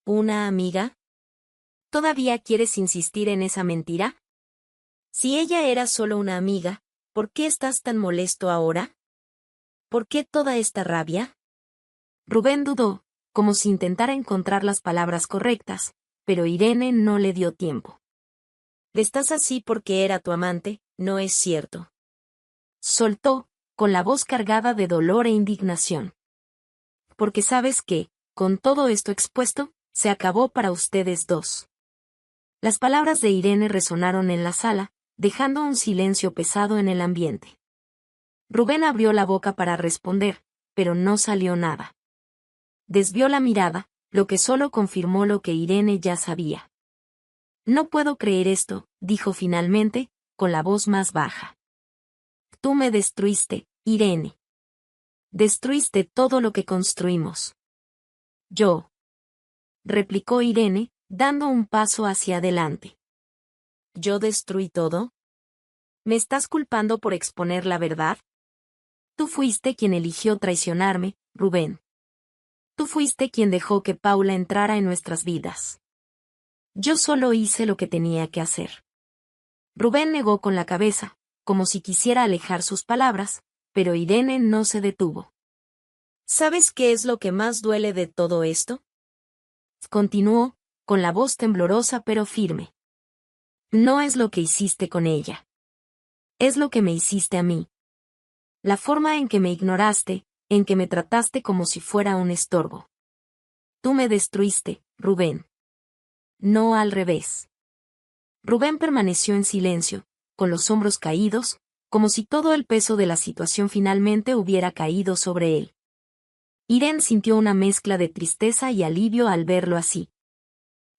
Speaker 1: ¿Una amiga? ¿Todavía quieres insistir en esa mentira? Si ella era solo una amiga, ¿por qué estás tan molesto ahora? ¿Por qué toda esta rabia? Rubén dudó, como si intentara encontrar las palabras correctas, pero Irene no le dio tiempo. Estás así porque era tu amante, ¿no es cierto? Soltó, con la voz cargada de dolor e indignación. Porque sabes que, con todo esto expuesto, se acabó para ustedes dos. Las palabras de Irene resonaron en la sala, dejando un silencio pesado en el ambiente. Rubén abrió la boca para responder, pero no salió nada. Desvió la mirada, lo que solo confirmó lo que Irene ya sabía. No puedo creer esto, dijo finalmente, con la voz más baja. Tú me destruiste, Irene. Destruiste todo lo que construimos. Yo. Replicó Irene, dando un paso hacia adelante. ¿Yo destruí todo? ¿Me estás culpando por exponer la verdad? Tú fuiste quien eligió traicionarme, Rubén. Tú fuiste quien dejó que Paula entrara en nuestras vidas. Yo solo hice lo que tenía que hacer. Rubén negó con la cabeza, como si quisiera alejar sus palabras, pero Irene no se detuvo.
Speaker 2: ¿Sabes qué es lo que más duele de todo esto?
Speaker 1: Continuó, con la voz temblorosa pero firme. No es lo que hiciste con ella. Es lo que me hiciste a mí. La forma en que me ignoraste, en que me trataste como si fuera un estorbo. Tú me destruiste, Rubén. No al revés. Rubén permaneció en silencio, con los hombros caídos, como si todo el peso de la situación finalmente hubiera caído sobre él. Irene sintió una mezcla de tristeza y alivio al verlo así.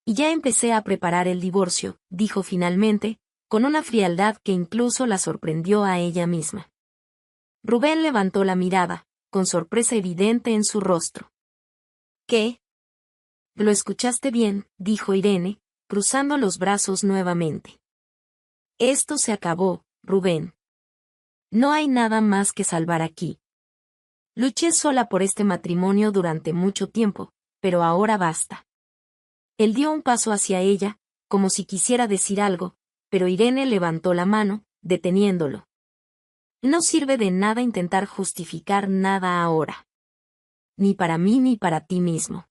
Speaker 1: Y ya empecé a preparar el divorcio, dijo finalmente, con una frialdad que incluso la sorprendió a ella misma. Rubén levantó la mirada, con sorpresa evidente en su rostro.
Speaker 2: ¿Qué?
Speaker 1: Lo escuchaste bien, dijo Irene, cruzando los brazos nuevamente. Esto se acabó, Rubén. No hay nada más que salvar aquí. Luché sola por este matrimonio durante mucho tiempo, pero ahora basta. Él dio un paso hacia ella, como si quisiera decir algo, pero Irene levantó la mano, deteniéndolo. No sirve de nada intentar justificar nada ahora. Ni para mí ni para ti mismo.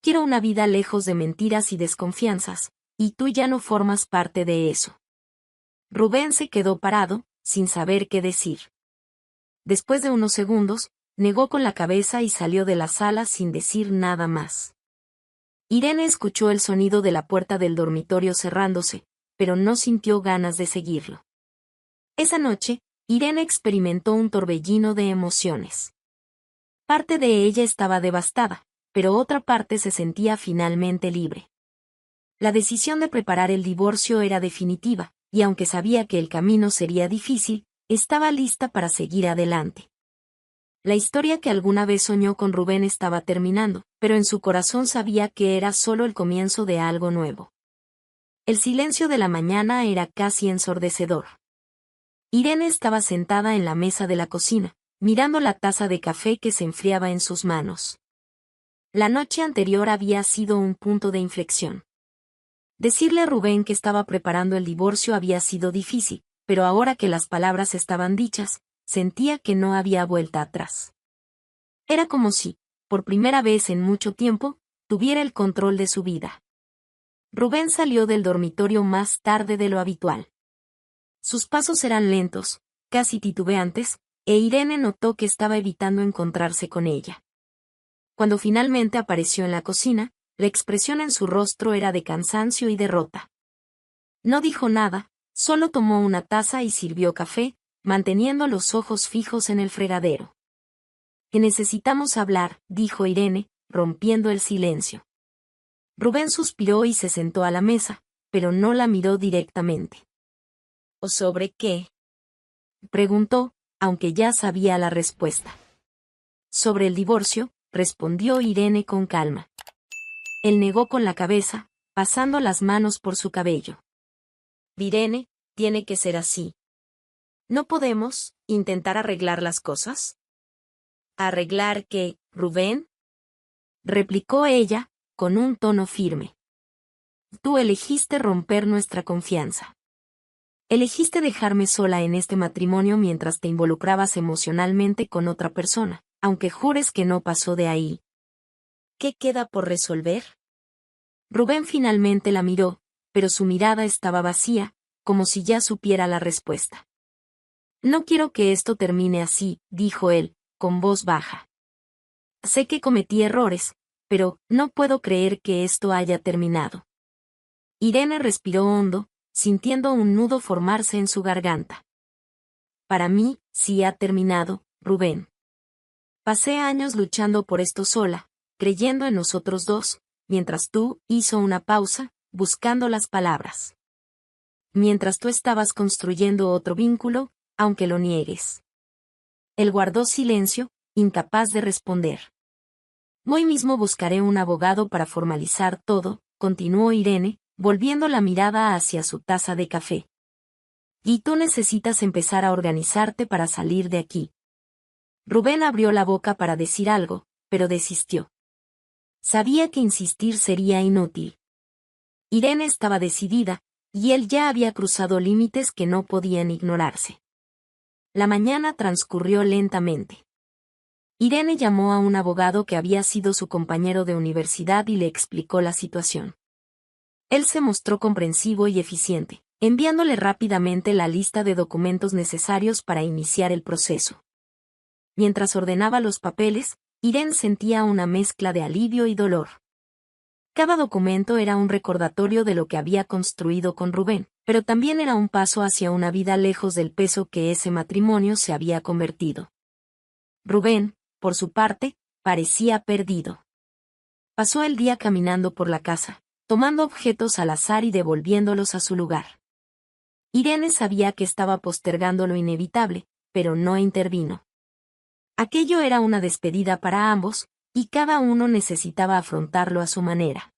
Speaker 1: Quiero una vida lejos de mentiras y desconfianzas, y tú ya no formas parte de eso. Rubén se quedó parado, sin saber qué decir. Después de unos segundos, negó con la cabeza y salió de la sala sin decir nada más. Irene escuchó el sonido de la puerta del dormitorio cerrándose, pero no sintió ganas de seguirlo. Esa noche, Irene experimentó un torbellino de emociones. Parte de ella estaba devastada, pero otra parte se sentía finalmente libre. La decisión de preparar el divorcio era definitiva, y aunque sabía que el camino sería difícil, estaba lista para seguir adelante. La historia que alguna vez soñó con Rubén estaba terminando, pero en su corazón sabía que era solo el comienzo de algo nuevo. El silencio de la mañana era casi ensordecedor. Irene estaba sentada en la mesa de la cocina, mirando la taza de café que se enfriaba en sus manos. La noche anterior había sido un punto de inflexión. Decirle a Rubén que estaba preparando el divorcio había sido difícil, pero ahora que las palabras estaban dichas, sentía que no había vuelta atrás. Era como si, por primera vez en mucho tiempo, tuviera el control de su vida. Rubén salió del dormitorio más tarde de lo habitual. Sus pasos eran lentos, casi titubeantes, e Irene notó que estaba evitando encontrarse con ella. Cuando finalmente apareció en la cocina, la expresión en su rostro era de cansancio y derrota. No dijo nada, solo tomó una taza y sirvió café, manteniendo los ojos fijos en el fregadero. Que necesitamos hablar, dijo Irene, rompiendo el silencio. Rubén suspiró y se sentó a la mesa, pero no la miró directamente.
Speaker 2: ¿O sobre qué?
Speaker 1: Preguntó, aunque ya sabía la respuesta. Sobre el divorcio, respondió Irene con calma. Él negó con la cabeza, pasando las manos por su cabello.
Speaker 2: Irene, tiene que ser así. ¿No podemos intentar arreglar las cosas? ¿Arreglar qué, Rubén?
Speaker 1: Replicó ella, con un tono firme. Tú elegiste romper nuestra confianza. Elegiste dejarme sola en este matrimonio mientras te involucrabas emocionalmente con otra persona, aunque jures que no pasó de ahí.
Speaker 2: ¿Qué queda por resolver?
Speaker 1: Rubén finalmente la miró, pero su mirada estaba vacía, como si ya supiera la respuesta. No quiero que esto termine así, dijo él, con voz baja. Sé que cometí errores, pero no puedo creer que esto haya terminado. Irene respiró hondo, sintiendo un nudo formarse en su garganta. Para mí, sí ha terminado, Rubén. Pasé años luchando por esto sola, creyendo en nosotros dos, mientras tú, hizo una pausa, buscando las palabras. Mientras tú estabas construyendo otro vínculo, aunque lo niegues. Él guardó silencio, incapaz de responder. Hoy mismo buscaré un abogado para formalizar todo, continuó Irene, volviendo la mirada hacia su taza de café. Y tú necesitas empezar a organizarte para salir de aquí. Rubén abrió la boca para decir algo, pero desistió. Sabía que insistir sería inútil. Irene estaba decidida, y él ya había cruzado límites que no podían ignorarse. La mañana transcurrió lentamente. Irene llamó a un abogado que había sido su compañero de universidad y le explicó la situación. Él se mostró comprensivo y eficiente, enviándole rápidamente la lista de documentos necesarios para iniciar el proceso. Mientras ordenaba los papeles, Irene sentía una mezcla de alivio y dolor. Cada documento era un recordatorio de lo que había construido con Rubén, pero también era un paso hacia una vida lejos del peso que ese matrimonio se había convertido. Rubén, por su parte, parecía perdido. Pasó el día caminando por la casa, tomando objetos al azar y devolviéndolos a su lugar. Irene sabía que estaba postergando lo inevitable, pero no intervino. Aquello era una despedida para ambos, y cada uno necesitaba afrontarlo a su manera.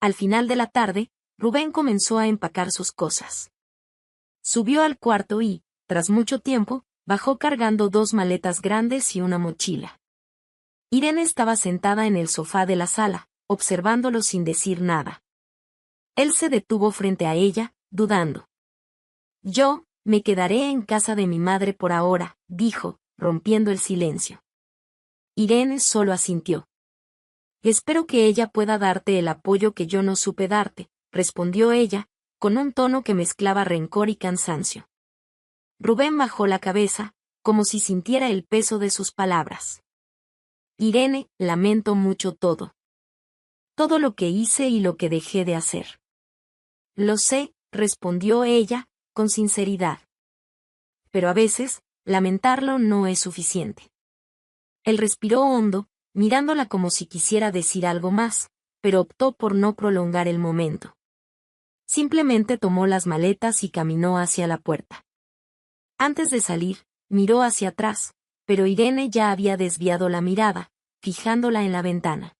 Speaker 1: Al final de la tarde, Rubén comenzó a empacar sus cosas. Subió al cuarto y, tras mucho tiempo, bajó cargando 2 maletas grandes y una mochila. Irene estaba sentada en el sofá de la sala, observándolo sin decir nada. Él se detuvo frente a ella, dudando. «Yo, me quedaré en casa de mi madre por ahora», dijo, rompiendo el silencio. Irene solo asintió. «Espero que ella pueda darte el apoyo que yo no supe darte», respondió ella, con un tono que mezclaba rencor y cansancio. Rubén bajó la cabeza, como si sintiera el peso de sus palabras. «Irene, lamento mucho todo. Todo lo que hice y lo que dejé de hacer». «Lo sé», respondió ella, con sinceridad. «Pero a veces, lamentarlo no es suficiente». Él respiró hondo, mirándola como si quisiera decir algo más, pero optó por no prolongar el momento. Simplemente tomó las maletas y caminó hacia la puerta. Antes de salir, miró hacia atrás, pero Irene ya había desviado la mirada, fijándola en la ventana.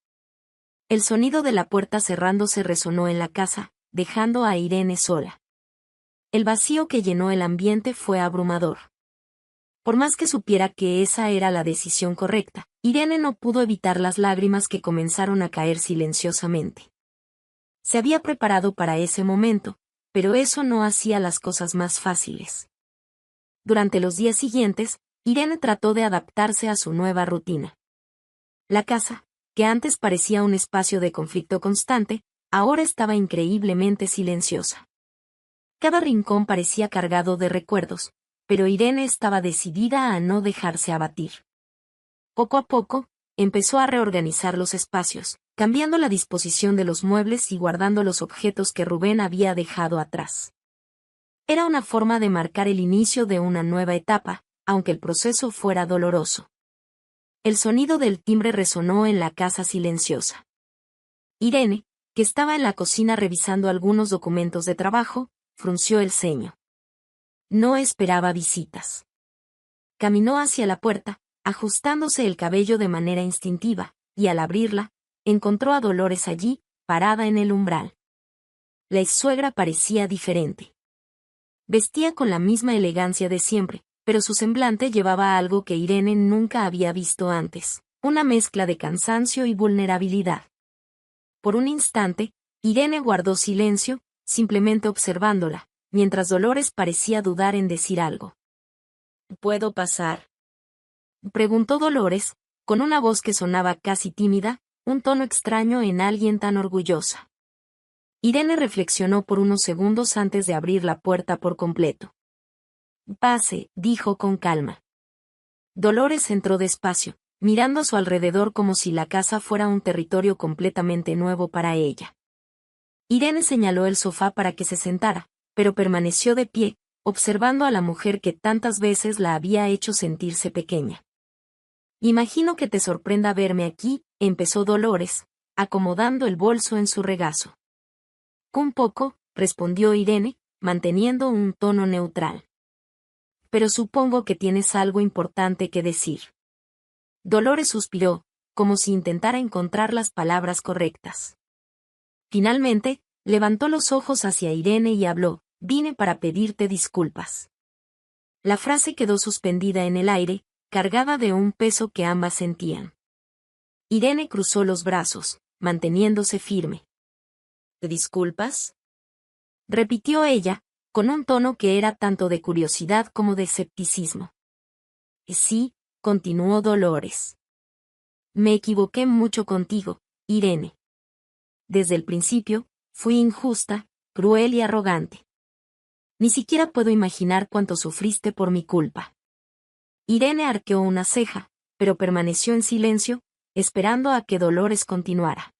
Speaker 1: El sonido de la puerta cerrándose resonó en la casa, dejando a Irene sola. El vacío que llenó el ambiente fue abrumador. Por más que supiera que esa era la decisión correcta, Irene no pudo evitar las lágrimas que comenzaron a caer silenciosamente. Se había preparado para ese momento, pero eso no hacía las cosas más fáciles. Durante los días siguientes, Irene trató de adaptarse a su nueva rutina. La casa, que antes parecía un espacio de conflicto constante, ahora estaba increíblemente silenciosa. Cada rincón parecía cargado de recuerdos, pero Irene estaba decidida a no dejarse abatir. Poco a poco, empezó a reorganizar los espacios, cambiando la disposición de los muebles y guardando los objetos que Rubén había dejado atrás. Era una forma de marcar el inicio de una nueva etapa, aunque el proceso fuera doloroso. El sonido del timbre resonó en la casa silenciosa. Irene, que estaba en la cocina revisando algunos documentos de trabajo, frunció el ceño. No esperaba visitas. Caminó hacia la puerta, ajustándose el cabello de manera instintiva, y al abrirla, encontró a Dolores allí, parada en el umbral. La exsuegra parecía diferente. Vestía con la misma elegancia de siempre, pero su semblante llevaba algo que Irene nunca había visto antes, una mezcla de cansancio y vulnerabilidad. Por un instante, Irene guardó silencio, simplemente observándola, mientras Dolores parecía dudar en decir algo. «¿Puedo pasar?», preguntó Dolores, con una voz que sonaba casi tímida, un tono extraño en alguien tan orgullosa. Irene reflexionó por unos segundos antes de abrir la puerta por completo. «Pase», dijo con calma. Dolores entró despacio, mirando a su alrededor como si la casa fuera un territorio completamente nuevo para ella. Irene señaló el sofá para que se sentara, pero permaneció de pie, observando a la mujer que tantas veces la había hecho sentirse pequeña. «Imagino que te sorprenda verme aquí», empezó Dolores, acomodando el bolso en su regazo. «Un poco», respondió Irene, manteniendo un tono neutral. «Pero supongo que tienes algo importante que decir». Dolores suspiró, como si intentara encontrar las palabras correctas. Finalmente, levantó los ojos hacia Irene y habló: «Vine para pedirte disculpas». La frase quedó suspendida en el aire, cargada de un peso que ambas sentían. Irene cruzó los brazos, manteniéndose firme. «¿Te disculpas?». repitió ella, con un tono que era tanto de curiosidad como de escepticismo. Sí, continuó Dolores. Me equivoqué mucho contigo, Irene. Desde el principio, fui injusta, cruel y arrogante. Ni siquiera puedo imaginar cuánto sufriste por mi culpa. Irene arqueó una ceja, pero permaneció en silencio, esperando a que Dolores continuara.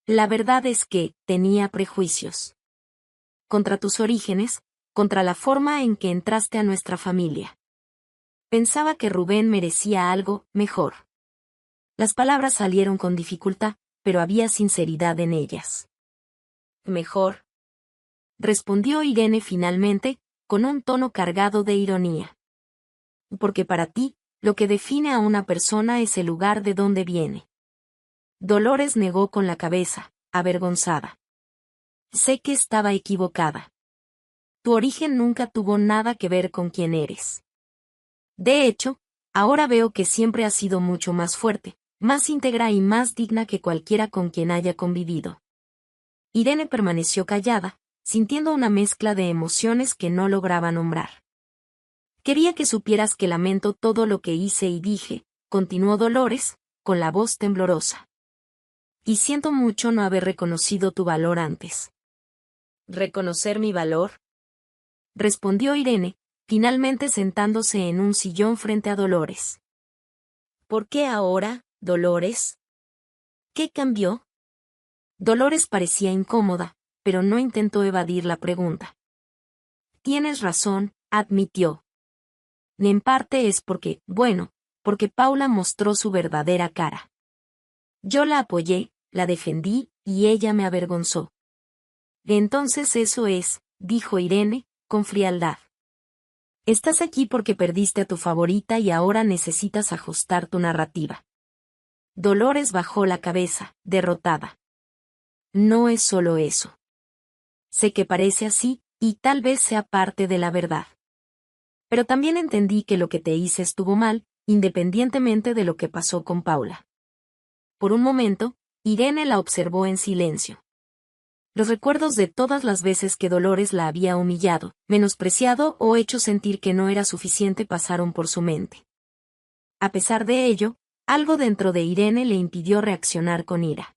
Speaker 1: La verdad es que tenía prejuicios. Contra tus orígenes, contra la forma en que entraste a nuestra familia. Pensaba que Rubén merecía algo mejor. Las palabras salieron con dificultad, pero había sinceridad en ellas. Mejor, respondió Irene finalmente, con un tono cargado de ironía. Porque para ti, lo que define a una persona es el lugar de donde viene. Dolores negó con la cabeza, avergonzada. Sé que estaba equivocada. Tu origen nunca tuvo nada que ver con quién eres. De hecho, ahora veo que siempre has sido mucho más fuerte, más íntegra y más digna que cualquiera con quien haya convivido. Irene permaneció callada, sintiendo una mezcla de emociones que no lograba nombrar. Quería que supieras que lamento todo lo que hice y dije, continuó Dolores, con la voz temblorosa. Y siento mucho no haber reconocido tu valor antes. ¿Reconocer mi valor? Respondió Irene, finalmente sentándose en un sillón frente a Dolores. ¿Por qué ahora, Dolores? ¿Qué cambió? Dolores parecía incómoda, pero no intentó evadir la pregunta. Tienes razón, admitió. En parte es porque, porque Paula mostró su verdadera cara. Yo la apoyé, la defendí, y ella me avergonzó. Entonces eso es, dijo Irene, con frialdad. Estás aquí porque perdiste a tu favorita y ahora necesitas ajustar tu narrativa. Dolores bajó la cabeza, derrotada. No es solo eso. Sé que parece así, y tal vez sea parte de la verdad. Pero también entendí que lo que te hice estuvo mal, independientemente de lo que pasó con Paula. Por un momento, Irene la observó en silencio. Los recuerdos de todas las veces que Dolores la había humillado, menospreciado o hecho sentir que no era suficiente pasaron por su mente. A pesar de ello, algo dentro de Irene le impidió reaccionar con ira.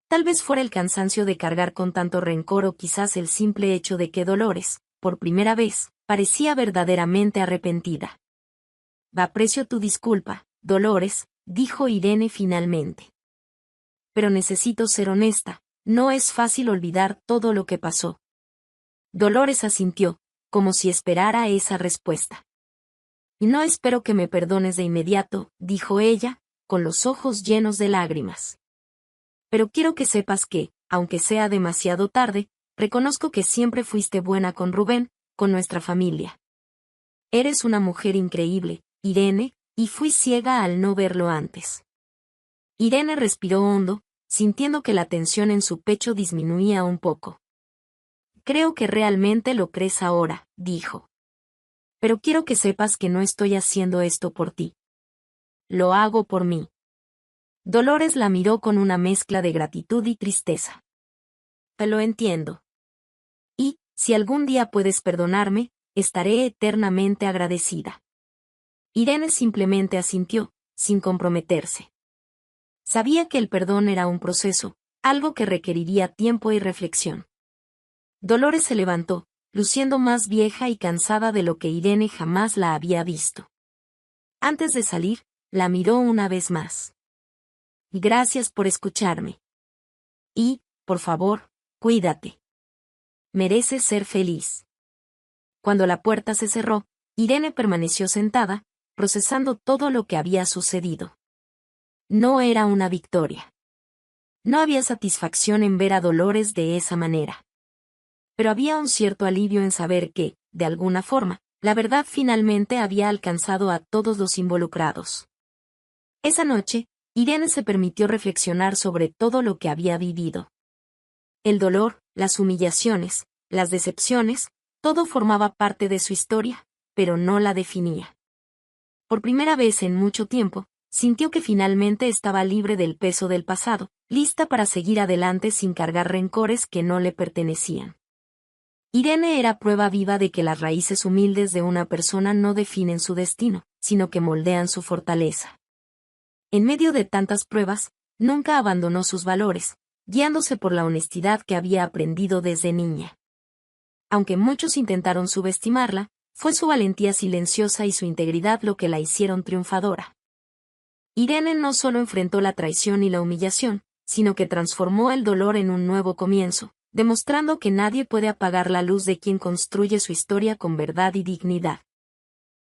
Speaker 1: Tal vez fuera el cansancio de cargar con tanto rencor o quizás el simple hecho de que Dolores, por primera vez, parecía verdaderamente arrepentida. Aprecio tu disculpa, Dolores, dijo Irene finalmente. Pero necesito ser honesta, no es fácil olvidar todo lo que pasó. Dolores asintió, como si esperara esa respuesta. Y no espero que me perdones de inmediato, dijo ella, con los ojos llenos de lágrimas. Pero quiero que sepas que, aunque sea demasiado tarde, reconozco que siempre fuiste buena con Rubén, con nuestra familia. Eres una mujer increíble, Irene, y fui ciega al no verlo antes. Irene respiró hondo, sintiendo que la tensión en su pecho disminuía un poco. Creo que realmente lo crees ahora, dijo. Pero quiero que sepas que no estoy haciendo esto por ti. Lo hago por mí. Dolores la miró con una mezcla de gratitud y tristeza. Lo entiendo. Y, si algún día puedes perdonarme, estaré eternamente agradecida. Irene simplemente asintió, sin comprometerse. Sabía que el perdón era un proceso, algo que requeriría tiempo y reflexión. Dolores se levantó, luciendo más vieja y cansada de lo que Irene jamás la había visto. Antes de salir, la miró una vez más. Gracias por escucharme. Y, por favor, cuídate. Mereces ser feliz. Cuando la puerta se cerró, Irene permaneció sentada, procesando todo lo que había sucedido. No era una victoria. No había satisfacción en ver a Dolores de esa manera. Pero había un cierto alivio en saber que, de alguna forma, la verdad finalmente había alcanzado a todos los involucrados. Esa noche, Irene se permitió reflexionar sobre todo lo que había vivido. El dolor, las humillaciones, las decepciones, todo formaba parte de su historia, pero no la definía. Por primera vez en mucho tiempo, sintió que finalmente estaba libre del peso del pasado, lista para seguir adelante sin cargar rencores que no le pertenecían. Irene era prueba viva de que las raíces humildes de una persona no definen su destino, sino que moldean su fortaleza. En medio de tantas pruebas, nunca abandonó sus valores, guiándose por la honestidad que había aprendido desde niña. Aunque muchos intentaron subestimarla, fue su valentía silenciosa y su integridad lo que la hicieron triunfadora. Irene no solo enfrentó la traición y la humillación, sino que transformó el dolor en un nuevo comienzo, demostrando que nadie puede apagar la luz de quien construye su historia con verdad y dignidad.